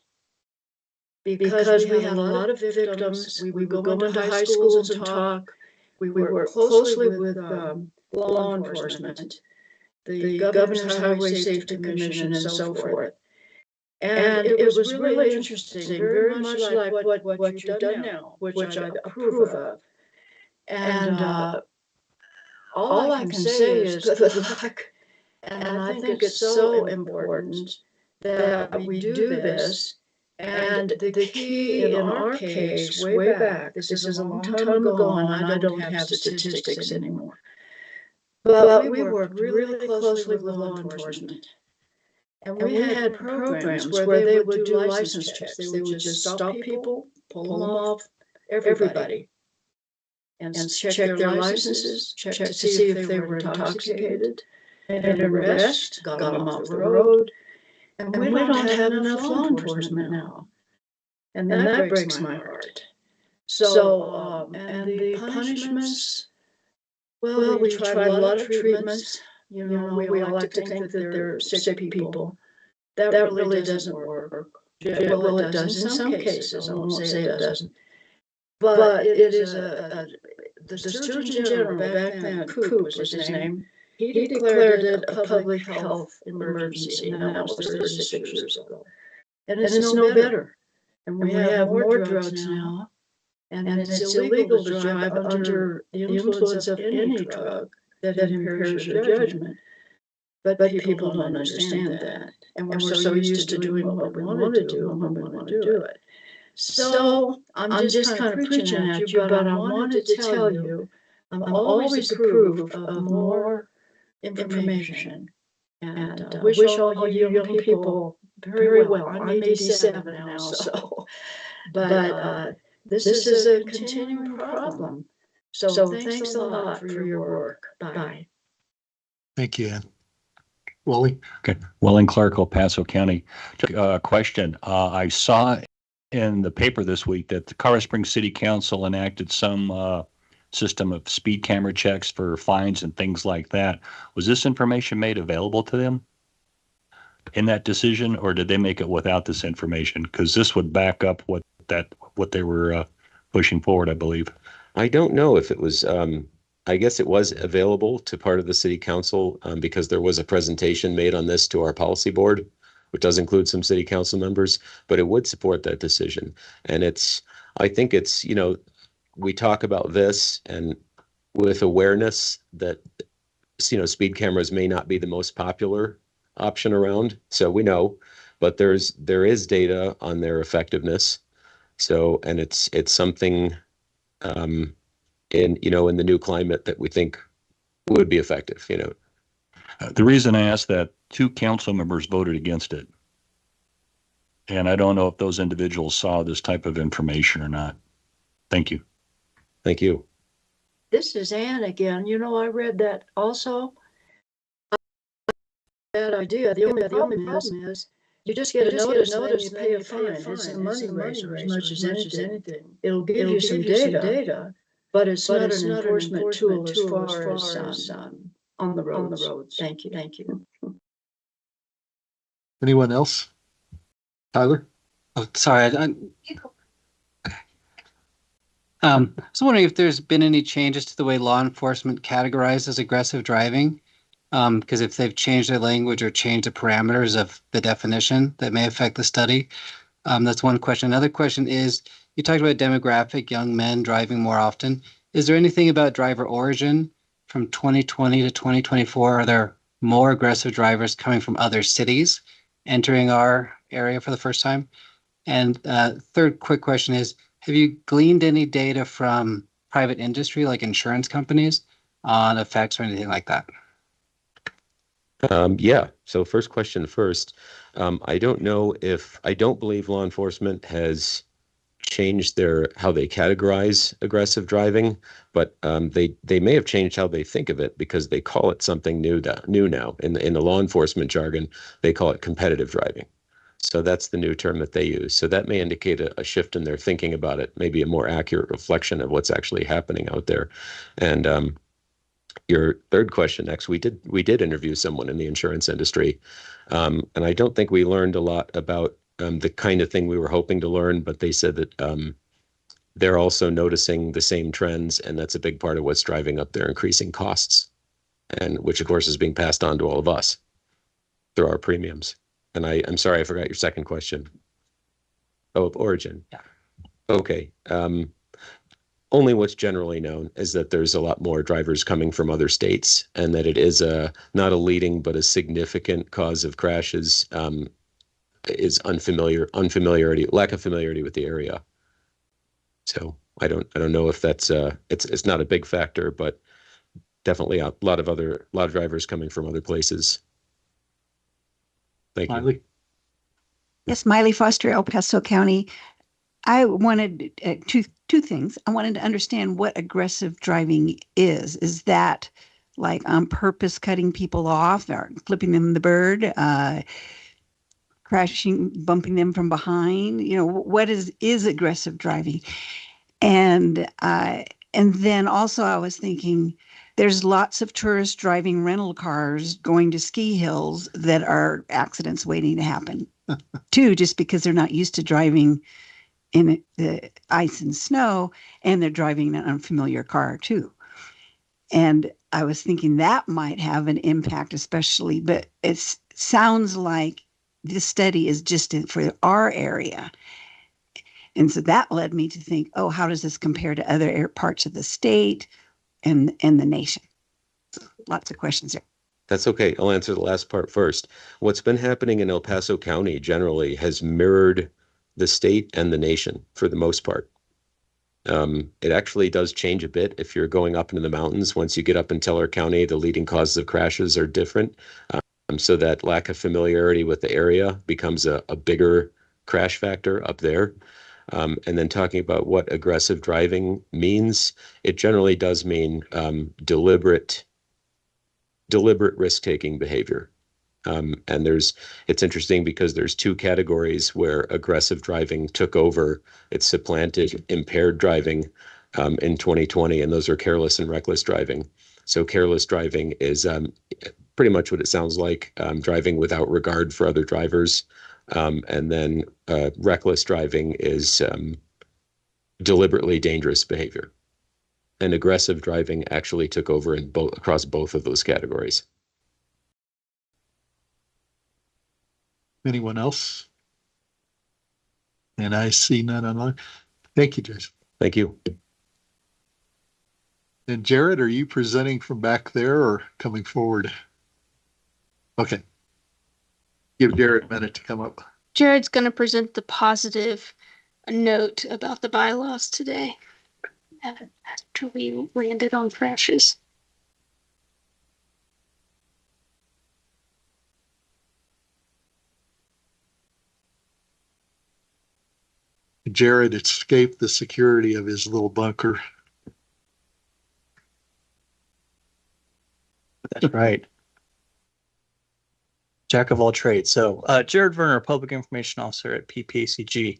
because we had a lot of victims. We would go into high schools and talk. We worked closely with law enforcement, the Governor's Highway Safety Commission, and so forth. And it was really interesting, very much like what you've done now, which I approve of. And all I can say is good luck. And I think it's so important that we do this And the key in our case, way back, this is a long time ago, and I don't have statistics anymore. But we worked really closely with law enforcement. And we had programs where they would do license checks. They would just stop people, pull them off, everybody, and check their licenses, check to see if they were intoxicated, and an arrest, got them off the road. And we don't have enough law enforcement now. And that breaks my heart. So, and the punishments, well, we tried a lot of treatments. You know, we all like to think that they're sick people. That really doesn't work. Well, it does in some cases. I won't say it doesn't. But it is the Surgeon General back then, Coop was his name. He declared it a public health emergency, and that was 36 years ago. And it's no better. And we have more drugs now, and it's illegal to drive under the influence of any drug that impairs your judgment. But people don't understand that. And we're so used to doing what we want to do when we want to do it. So I'm just kind of preaching at you, but I wanted to tell you, I'm always approve of more information. And I wish all you young people very well. I'm 87 now, so. But this is a continuing problem. So thanks a lot for your work. Bye. Thank you, Ann. Wally? Okay. Welling Clark, El Paso County. Question. I saw in the paper this week that the Colorado Springs City Council enacted some system of speed camera checks for fines and things like that. Was this information made available to them in that decision, or did they make it without this information? Because this would back up what they were pushing forward, I believe. I don't know if it was, I guess it was available to part of the city council because there was a presentation made on this to our policy board, which does include some city council members, but it would support that decision. And I think it's, we talk about this and with awareness that, speed cameras may not be the most popular option around. So we know, but there is data on their effectiveness. So, and it's something, in the new climate that we think would be effective, The reason I asked that, 2 council members voted against it. And I don't know if those individuals saw this type of information or not. Thank you. Thank you. This is Ann again. I read that also. Bad idea. The only problem is you just get a notice and then you pay a fine. It's a money raiser as much as anything. It'll give you some data, but it's not an enforcement tool as far as on the roads. Thank you. Anyone else? Tyler? Oh, sorry. I was wondering if there's been any changes to the way law enforcement categorizes aggressive driving. Because if they've changed their language or changed the parameters of the definition, that may affect the study. That's one question. Another question is, you talked about demographic, young men driving more often. Is there anything about driver origin from 2020 to 2024? Are there more aggressive drivers coming from other cities entering our area for the first time? And third quick question is, have you gleaned any data from private industry like insurance companies on effects or anything like that? Yeah. So first question first. I don't believe law enforcement has changed how they categorize aggressive driving, but they may have changed how they think of it because they call it something new now. In the law enforcement jargon, they call it competitive driving. So that's the new term that they use. So that may indicate a shift in their thinking about it, maybe a more accurate reflection of what's actually happening out there. And your third question next, we did interview someone in the insurance industry, and I don't think we learned a lot about the kind of thing we were hoping to learn, but they said that they're also noticing the same trends, and that's a big part of what's driving up their increasing costs, and which of course is being passed on to all of us through our premiums. And I'm sorry, I forgot your second question. Oh, of origin. Yeah. Okay. Only what's generally known is that there's a lot more drivers coming from other states, and that it is not a leading but a significant cause of crashes is lack of familiarity with the area. So I don't know if that's it's not a big factor, but definitely a lot of drivers coming from other places. Thank you. Miley? Yes, Miley Foster, El Paso County. I wanted two things. I wanted to understand what aggressive driving is. Is that like on purpose cutting people off or flipping them the bird, crashing, bumping them from behind? You know, what is aggressive driving? And then also I was thinking there's lots of tourists driving rental cars going to ski hills that are accidents waiting to happen too, just because they're not used to driving in the ice and snow, and they're driving an unfamiliar car too. And I was thinking that might have an impact, especially, but it sounds like this study is just for our area. And so that led me to think, oh, how does this compare to other parts of the state and the nation? Lots of questions there. That's okay. I'll answer the last part first. What's been happening in El Paso County generally has mirrored the state and the nation for the most part. It actually does change a bit if you're going up into the mountains. Once you get up in Teller County, the leading causes of crashes are different. So that lack of familiarity with the area becomes a bigger crash factor up there. And then talking about what aggressive driving means, it generally does mean deliberate risk-taking behavior. And it's interesting because there's two categories where aggressive driving took over. It supplanted impaired driving in 2020, and those are careless and reckless driving. So careless driving is pretty much what it sounds like, driving without regard for other drivers. And then reckless driving is deliberately dangerous behavior. And aggressive driving actually took over across both of those categories. Anyone else? And I see none online. Thank you, Jason. Thank you. And Jared, are you presenting from back there or coming forward? Okay. Give Jared a minute to come up. Jared's going to present the positive note about the bylaws today after we landed on crashes. Jared escaped the security of his little bunker. That's right. Jack of all trades. So Jared Werner, Public Information Officer at PPACG.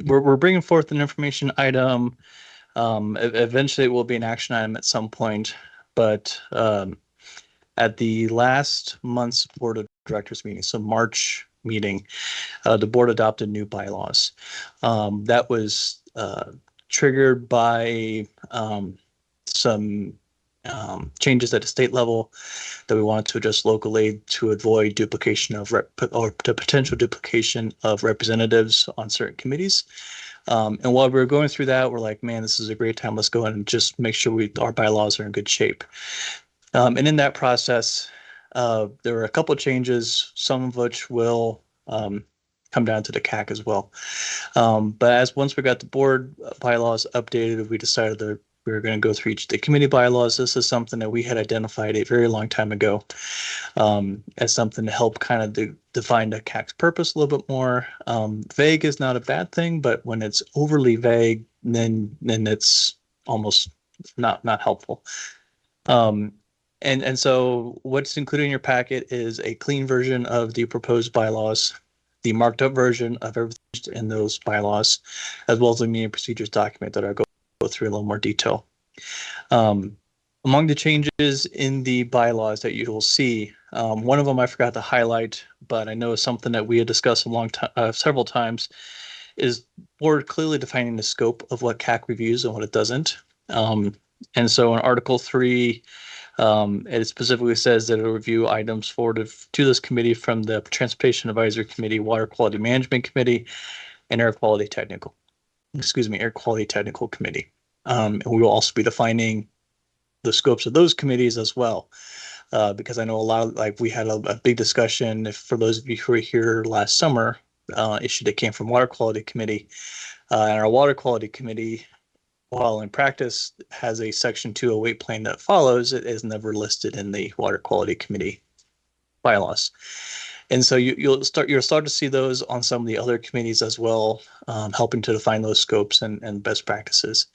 We're bringing forth an information item. Eventually it will be an action item at some point, but at the last month's Board of Directors meeting, so March meeting, the board adopted new bylaws. That was triggered by some changes at the state level that we wanted to adjust locally to avoid duplication of the potential duplication of representatives on certain committees. And while we were going through that, we're like, man, this is a great time. Let's go ahead and just make sure our bylaws are in good shape. And in that process, there were a couple of changes, some of which will come down to the CAC as well. But once we got the board bylaws updated, we decided that we were going to go through each of the committee bylaws. This is something that we had identified a very long time ago as something to help kind of define the CAC's purpose a little bit more. Vague is not a bad thing, but when it's overly vague, then it's almost not helpful. And so what's included in your packet is a clean version of the proposed bylaws, the marked up version of everything in those bylaws, as well as the meeting procedures document that I'll go through in a little more detail. Among the changes in the bylaws that you will see, one of them I forgot to highlight, but I know is something that we had discussed several times, is board clearly defining the scope of what CAC reviews and what it doesn't. And so in Article 3, it specifically says that it'll review items forwarded to this committee from the Transportation Advisory Committee, Water Quality Management Committee, and Air Quality Technical Committee. And we will also be defining the scopes of those committees as well. because I know a lot of, like, we had a big discussion, if for those of you who were here last summer, issue that came from Water Quality Committee. And our Water Quality Committee, while in practice has a Section 208 plan that follows, it is never listed in the Water Quality Committee bylaws. And so you'll start to see those on some of the other committees as well, helping to define those scopes and best practices.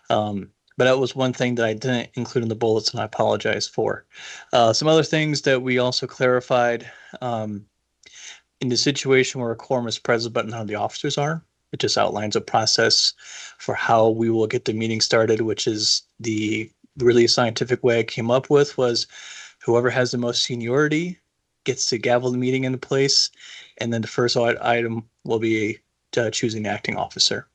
But that was one thing that I didn't include in the bullets, and I apologize for. Some other things that we also clarified, in the situation where a quorum is present but none of the officers are, it just outlines a process for how we will get the meeting started, which is the really scientific way I came up with was whoever has the most seniority gets to gavel the meeting into place. And then the first item will be choosing the acting officer.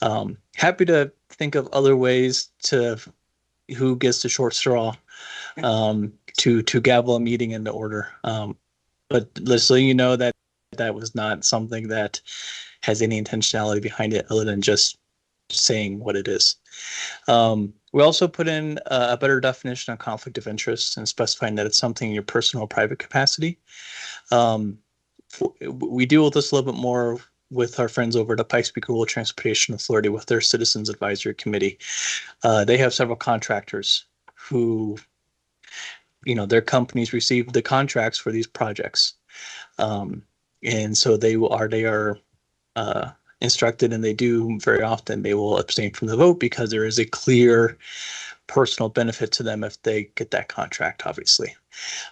Happy to think of other ways to who gets the short straw to gavel a meeting into order. But just so you know that that was not something that has any intentionality behind it other than just saying what it is. We also put in a better definition of conflict of interest and specifying that it's something in your personal or private capacity. We deal with this a little bit more with our friends over at the Pikes Rural Transportation Authority with their Citizens Advisory Committee. They have several contractors who, their companies receive the contracts for these projects. And so they are instructed, and they do very often, they will abstain from the vote because there is a clear personal benefit to them if they get that contract, obviously.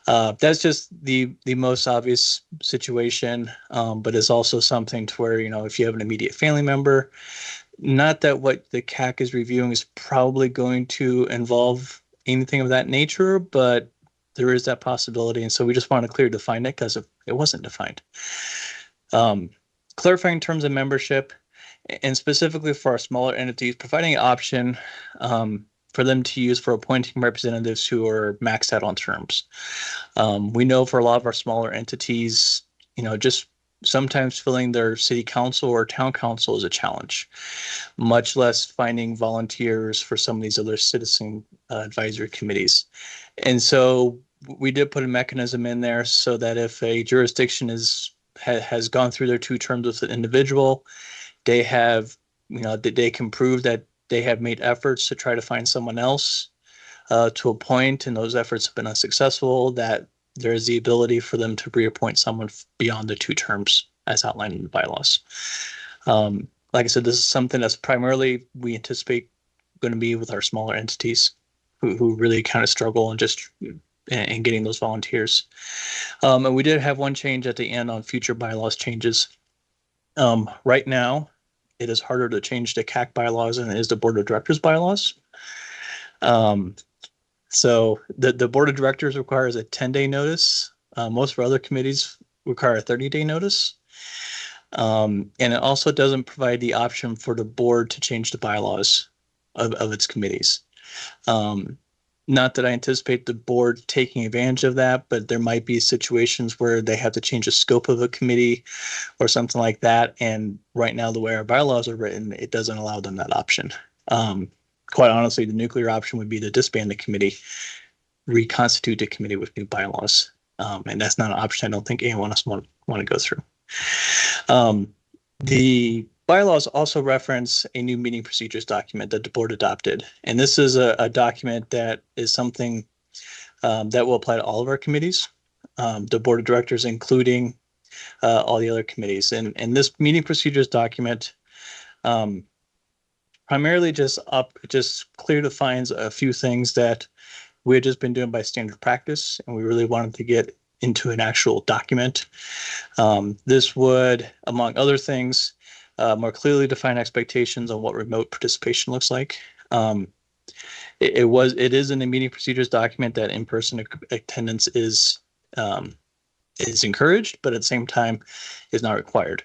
That's just the most obvious situation, but it's also something to where, if you have an immediate family member, not that what the CAC is reviewing is probably going to involve anything of that nature, but there is that possibility. And so we just want to clearly define it because it wasn't defined. Clarifying terms of membership, and specifically for our smaller entities, providing an option for them to use for appointing representatives who are maxed out on terms. We know for a lot of our smaller entities, just sometimes filling their city council or town council is a challenge, much less finding volunteers for some of these other citizen advisory committees. And so we did put a mechanism in there so that if a jurisdiction has gone through their 2 terms with an individual, they have, they can prove that they have made efforts to try to find someone else to appoint, and those efforts have been unsuccessful, that there is the ability for them to reappoint someone beyond the 2 terms as outlined in the bylaws. Like I said, this is something that's primarily we anticipate going to be with our smaller entities who really kind of struggle and just in getting those volunteers. And we did have one change at the end on future bylaws changes. Right now, it is harder to change the CAC bylaws than it is the Board of Directors bylaws. So the Board of Directors requires a 10-day notice. Most of our other committees require a 30-day notice. And it also doesn't provide the option for the board to change the bylaws of its committees. Not that I anticipate the board taking advantage of that, but there might be situations where they have to change the scope of a committee or something like that. And right now, the way our bylaws are written, it doesn't allow them that option. Quite honestly, the nuclear option would be to disband the committee, reconstitute the committee with new bylaws. And that's not an option I don't think anyone else want to go through. The bylaws also reference a new meeting procedures document that the board adopted. And this is a document that is something that will apply to all of our committees, the board of directors, including all the other committees. And this meeting procedures document primarily just clear defines a few things that we had just been doing by standard practice, and we really wanted to get into an actual document. This would, among other things, more clearly define expectations on what remote participation looks like. It is in the meeting procedures document that in-person attendance is encouraged, but at the same time is not required.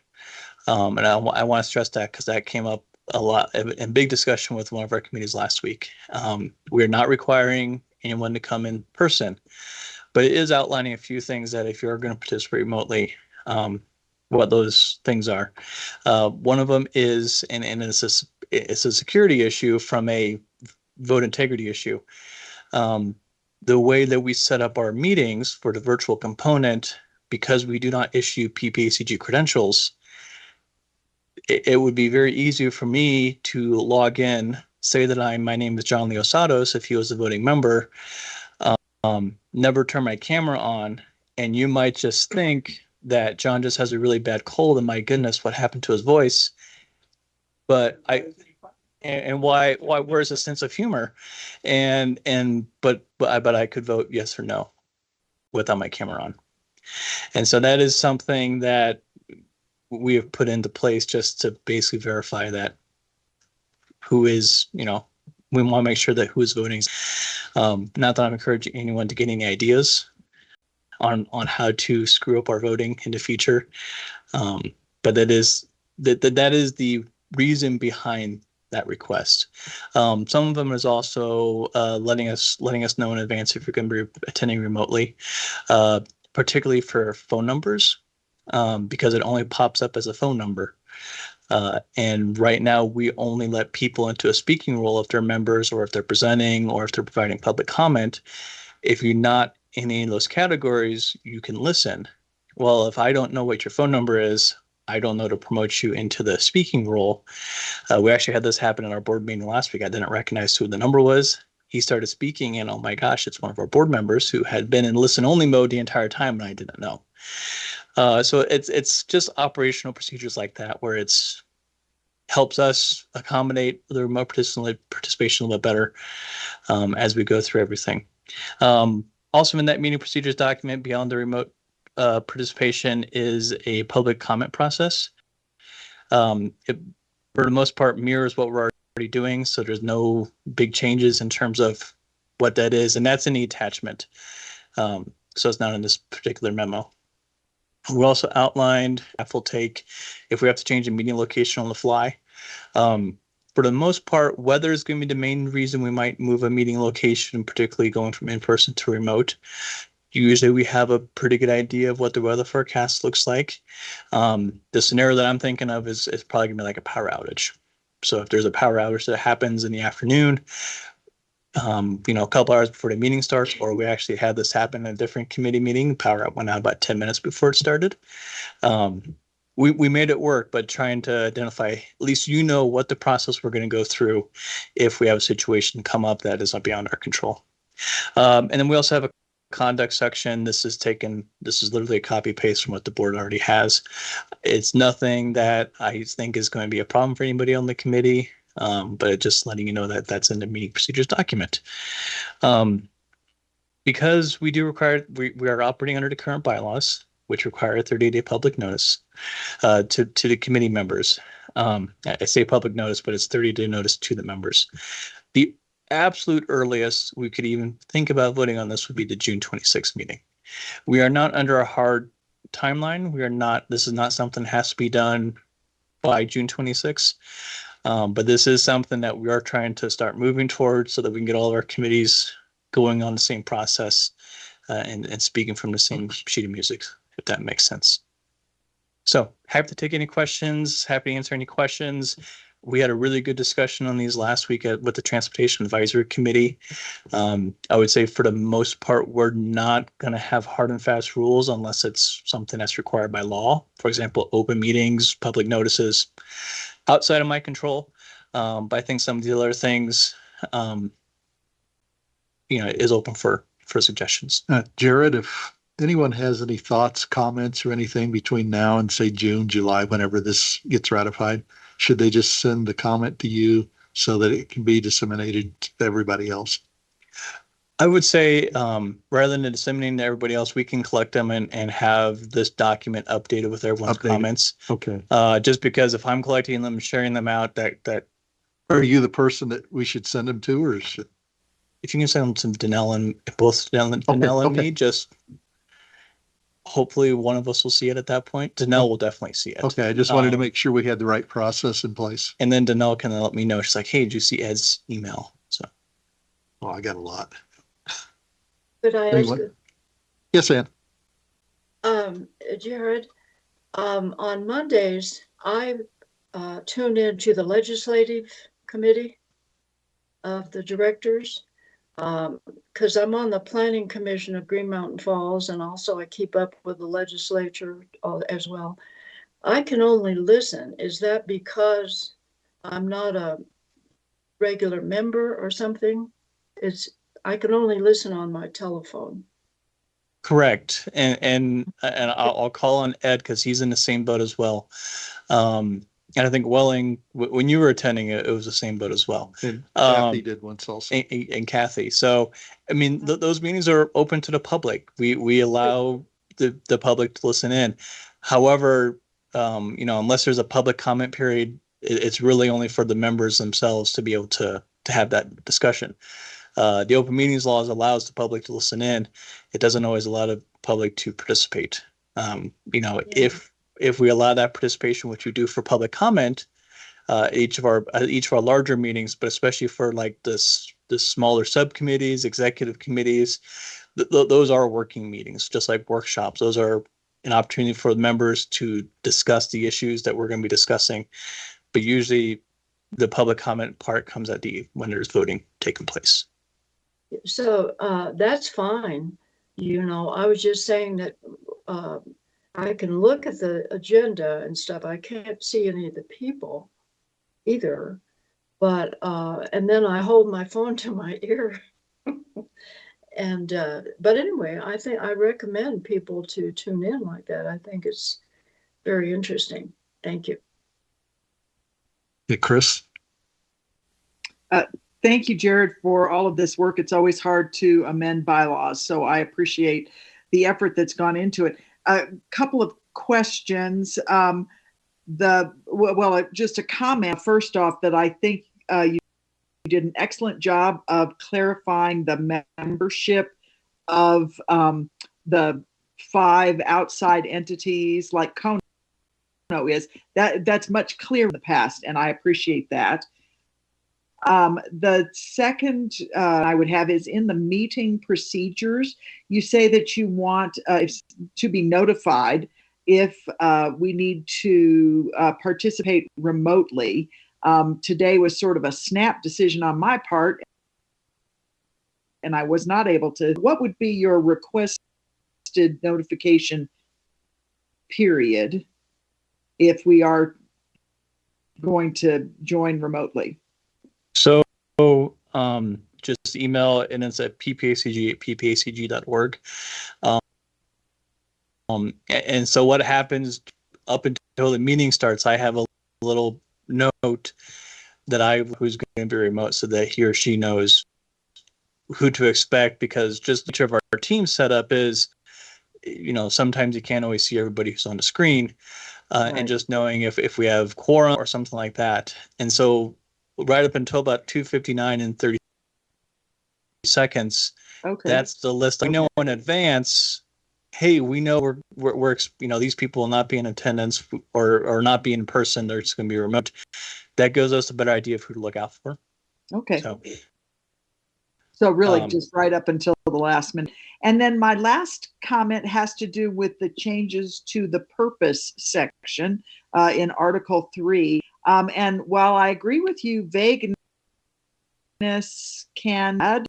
And I want to stress that because that came up a lot in big discussion with one of our committees last week. We're not requiring anyone to come in person, but it is outlining a few things that if you're going to participate remotely, what those things are. One of them is, and it's a security issue from a vote integrity issue. the way that we set up our meetings for the virtual component, because we do not issue PPACG credentials, it would be very easy for me to log in, say that my name is John Leosados, if he was a voting member, never turn my camera on, and you might just think that John just has a really bad cold and my goodness, what happened to his voice? But why where's the sense of humor? But I could vote yes or no without my camera on. And so that is something that we have put into place just to basically verify that who is, we want to make sure that who is voting. Not that I'm encouraging anyone to get any ideas on how to screw up our voting in the future. But that is the reason behind that request. Some of them is also letting us know in advance if you're going to be attending remotely, particularly for phone numbers, because it only pops up as a phone number. And right now we only let people into a speaking role if they're members or if they're presenting or if they're providing public comment. If you're not in any of those categories, you can listen. Well, if I don't know what your phone number is, I don't know to promote you into the speaking role. We actually had this happen in our board meeting last week. I didn't recognize who the number was. He started speaking and oh my gosh, it's one of our board members who had been in listen only mode the entire time and I didn't know. So it's just operational procedures like that where it's helps us accommodate the remote participation a little bit better as we go through everything. Also in that meeting procedures document beyond the remote participation is a public comment process. It, for the most part, mirrors what we're already doing, so there's no big changes in terms of what that is, and that's in the attachment. So it's not in this particular memo. We also outlined if we'll take if we have to change a meeting location on the fly. For the most part, weather is going to be the main reason we might move a meeting location, particularly going from in-person to remote. Usually we have a pretty good idea of what the weather forecast looks like. The scenario that I'm thinking of is probably gonna be like a power outage. So if there's a power outage that happens in the afternoon, a couple hours before the meeting starts, or we actually had this happen in a different committee meeting, power went out about 10 minutes before it started. We made it work, but trying to identify, at least what the process we're going to go through if we have a situation come up that is not beyond our control. And then we also have a conduct section. This is literally a copy paste from what the board already has. It's nothing that I think is going to be a problem for anybody on the committee, but just letting you know that that's in the meeting procedures document. Because we do require, we are operating under the current bylaws, which require a 30-day public notice to the committee members. I say public notice, but it's 30-day notice to the members. The absolute earliest we could even think about voting on this would be the June 26th meeting. We are not under a hard timeline. This is not something that has to be done by June 26th. But this is something that we are trying to start moving towards so that we can get all of our committees going on the same process and speaking from the same sheet of music, if that makes sense. So happy to take any questions, happy to answer any questions. We had a really good discussion on these last week with the Transportation Advisory Committee. I would say for the most part, we're not going to have hard and fast rules unless it's something that's required by law. For example, open meetings, public notices, outside of my control. But I think some of the other things, is open for suggestions. Jared, if anyone has any thoughts, comments, or anything between now and say June, July, whenever this gets ratified, should they just send the comment to you so that it can be disseminated to everybody else? I would say rather than disseminating to everybody else, we can collect them and have this document updated with everyone's comments. Okay. Just because if I'm collecting them, sharing them out, that are you the person that we should send them to, or should? If you can send them to Danelle and both Danelle and me, just hopefully one of us will see it at that point. Danelle will definitely see it. Okay, I just wanted to make sure we had the right process in place. And then Danelle can let me know. She's like, "Hey, did you see Ed's email?" So, oh, I got a lot. Could I ask? Yes, Ann. Jared, on Mondays, I tune into the legislative committee of the directors. Because I'm on the planning commission of Green Mountain Falls, and also I keep up with the legislature as well. I can only listen. Is that because I'm not a regular member or something? I can only listen on my telephone. Correct. And I'll call on Ed because he's in the same boat as well. And I think Welling, when you were attending it, it was the same boat as well. And Kathy did once also. And Kathy. So, I mean, those meetings are open to the public. We allow the public to listen in. However, unless there's a public comment period, it's really only for the members themselves to be able to have that discussion. The open meetings laws allows the public to listen in. It doesn't always allow the public to participate. If we allow that participation, which we do for public comment, each of our larger meetings, but especially for like the smaller subcommittees, executive committees, those are working meetings, just like workshops. Those are an opportunity for the members to discuss the issues that we're going to be discussing. But usually the public comment part comes at when there's voting taking place. So that's fine. I was just saying that I can look at the agenda and stuff. I can't see any of the people either. But and then I hold my phone to my ear. And but anyway, I recommend people to tune in like that. I think it's very interesting. Thank you. Hey, Chris. Thank you, Jared, for all of this work. It's always hard to amend bylaws, so I appreciate the effort that's gone into it. A couple of questions. Just a comment. First off, that I think you did an excellent job of clarifying the membership of the 5 outside entities like Kono is. That's much clearer in the past, and I appreciate that. The second I would have is in the meeting procedures. You say that you want to be notified if we need to participate remotely. Today was sort of a snap decision on my part, and I was not able to. What would be your requested notification period if we are going to join remotely? So just email, and it's at ppacg@ppacg.org. And so what happens up until the meeting starts, I have a little note that who's going to be remote so that he or she knows who to expect, because just each of our team setup is, sometimes you can't always see everybody who's on the screen, right. And just knowing if we have quorum or something like that. And so right up until about 2:59 and 30 seconds, okay, that's the list. I know in advance, hey, we know we're these people will not be in attendance or not be in person. They're just going to be remote. That gives us a better idea of who to look out for. Okay. So really just right up until the last minute. And then my last comment has to do with the changes to the purpose section in Article 3. And while I agree with you, vagueness can add.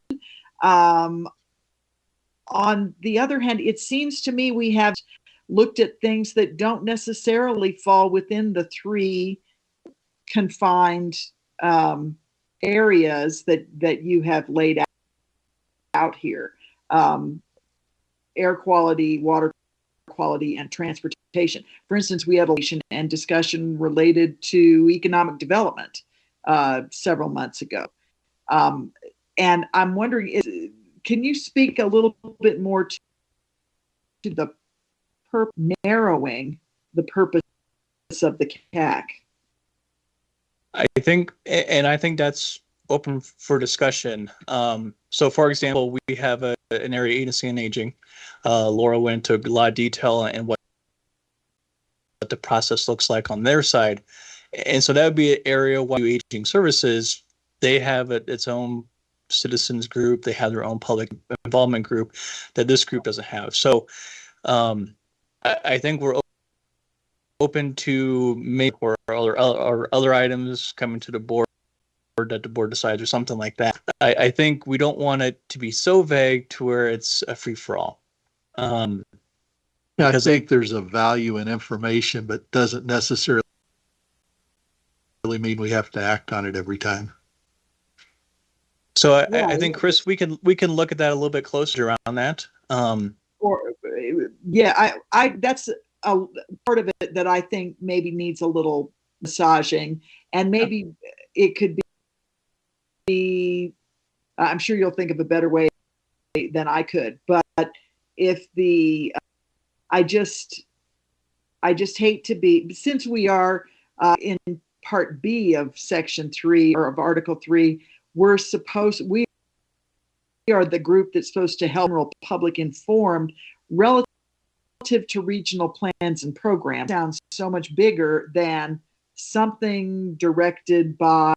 On the other hand, it seems to me we have looked at things that don't necessarily fall within the 3 confined areas that you have laid out here. Air quality, water quality, and transportation. For instance, we had a discussion related to economic development several months ago. And I'm wondering, can you speak a little bit more to the narrowing the purpose of the CAC? I think that's open for discussion. So, for example, we have an area agency on aging. Laura went into a lot of detail and what the process looks like on their side. And so that would be an area where aging services, they have its own citizens group. They have their own public involvement group that this group doesn't have. So I think we're open to make or other items coming to the board that the board decides or something like that. I think we don't want it to be so vague to where it's a free for all. Yeah, I Because think there's a value in information, but doesn't necessarily mean we have to act on it every time. So Yeah, I think, Chris, we can look at that a little bit closer around that. Or yeah, I that's a part of it that I think maybe needs a little massaging, and maybe it could be. I'm sure you'll think of a better way than I could, but if the I just hate to be, since we are in part B of section 3 or of article 3, we are the group that's supposed to help general public informed relative to regional plans and programs. It sounds so much bigger than something directed by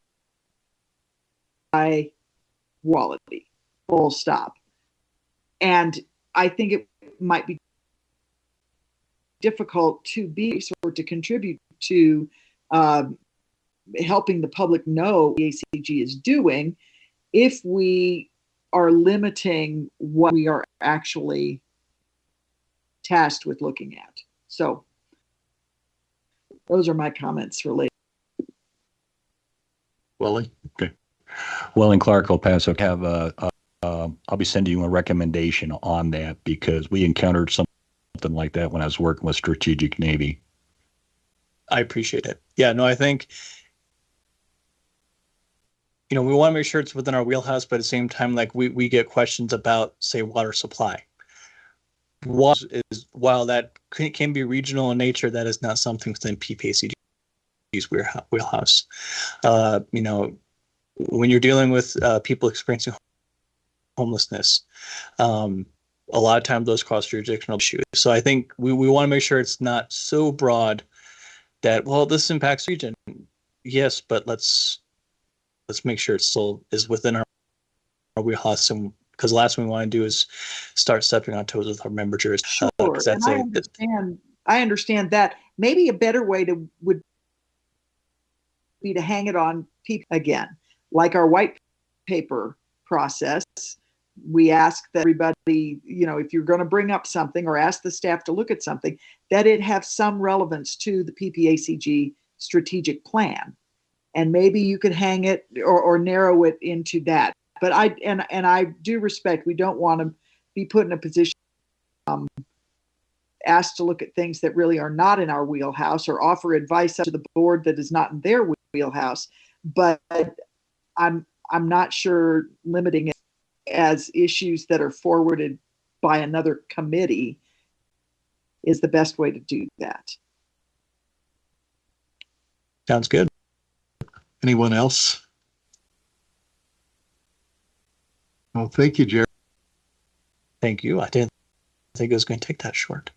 quality, full stop. And I think it might be difficult to be or to contribute to helping the public know what the PPACG is doing if we are limiting what we are actually tasked with looking at. So those are my comments related. Willie? Okay. Well, and Clark, El Paso, have I'll be sending you a recommendation on that because we encountered something like that when I was working with Strategic Navy. I appreciate it. Yeah, no, I think, we want to make sure it's within our wheelhouse, but at the same time, like we get questions about, say, water supply. While that can be regional in nature, that is not something within PPACG's wheelhouse. When you're dealing with people experiencing homelessness, a lot of times those cross jurisdictional issues. So I think we want to make sure it's not so broad that, well, this impacts region. Yes, but let's make sure it still is within our wheelhouse. And because the last thing we want to do is start stepping on toes with our member jurisdictions. Sure, and I understand that. Maybe a better way would be to hang it on people again, like our white paper process. We ask that everybody, if you're going to bring up something or ask the staff to look at something, that it have some relevance to the PPACG strategic plan. And maybe you could hang it or narrow it into that. But I do respect, we don't want to be put in a position asked to look at things that really are not in our wheelhouse or offer advice to the board that is not in their wheelhouse. But I'm not sure limiting it as issues that are forwarded by another committee is the best way to do that. Sounds good. Anyone else? Well, thank you, Jerry. Thank you. I didn't think it was going to take that short.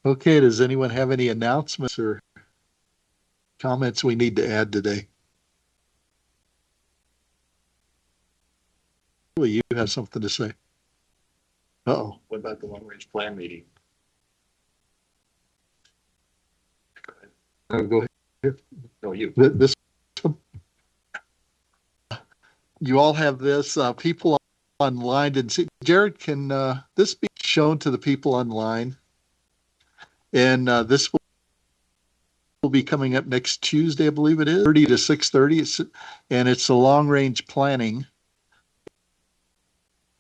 Okay, does anyone have any announcements or comments we need to add today? You have something to say. Uh-oh. What about the long-range plan meeting? Go ahead. No, you. This, you all have this. People online didn't see. Jared, can this be shown to the people online? And this will be coming up next Tuesday, I believe it is, 30 to 6:30. And it's a long-range planning.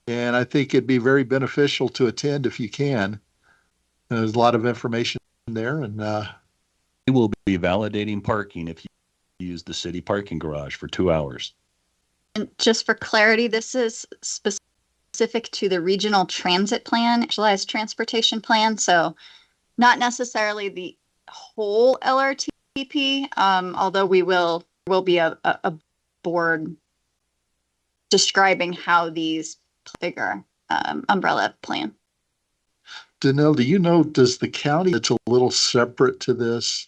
And I think it'd be very beneficial to attend if you can. There's a lot of information there. And we will be validating parking if you use the city parking garage for 2 hours. And just for clarity, this is specific to the regional transit plan, specialized transportation plan. So not necessarily the whole LRTP, although will be a board describing how these bigger umbrella plan. Danelle, do you know, does the county, it's a little separate to this?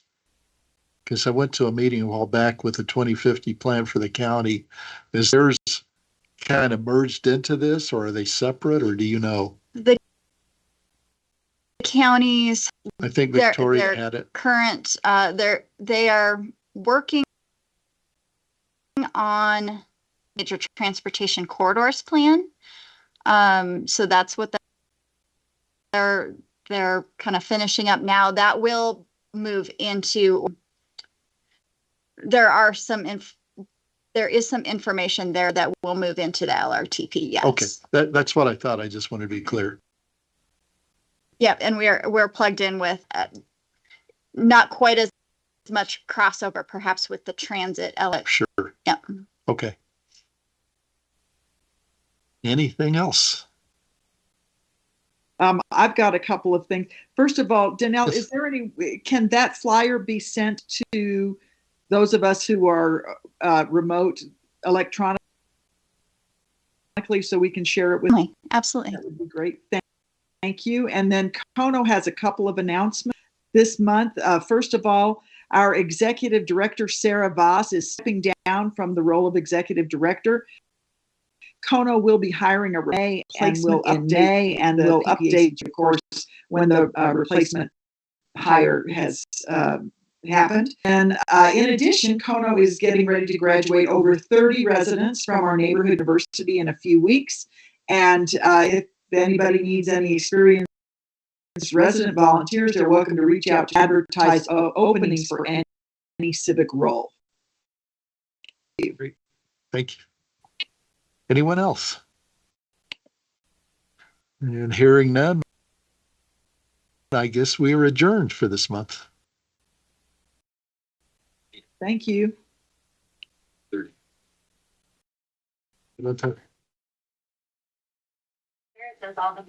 Because I went to a meeting a while back with the 2050 plan for the county. Is theirs kind of merged into this, or are they separate, or do you know? The counties, I think Victoria had it. Current, they are working on major transportation corridors plan. So that's what they're kind of finishing up now. That will move into, there is some information there that will move into the LRTP, yes. Okay, that's what I thought. I just wanted to be clear. Yep, and we're plugged in with not quite as much crossover, perhaps, with the transit element. Sure. Yep. Okay. Anything else? I've got a couple of things. First of all, Danelle, Yes. is there can that flyer be sent to those of us who are remote electronically so we can share it with? Absolutely. That would be great. Thank you. And then Kono has a couple of announcements this month. First of all, our executive director, Sarah Voss, is stepping down from the role of executive director. Kono will be hiring a replacement in May, and we'll update, of course, when the replacement hire has happened. And in addition, Kono is getting ready to graduate over 30 residents from our neighborhood university in a few weeks. And if anybody needs any experienced resident volunteers, they're welcome to reach out to advertise openings for any civic role. Great. Thank you. Anyone else? And hearing none, I guess we are adjourned for this month. Thank you. 30. Does all the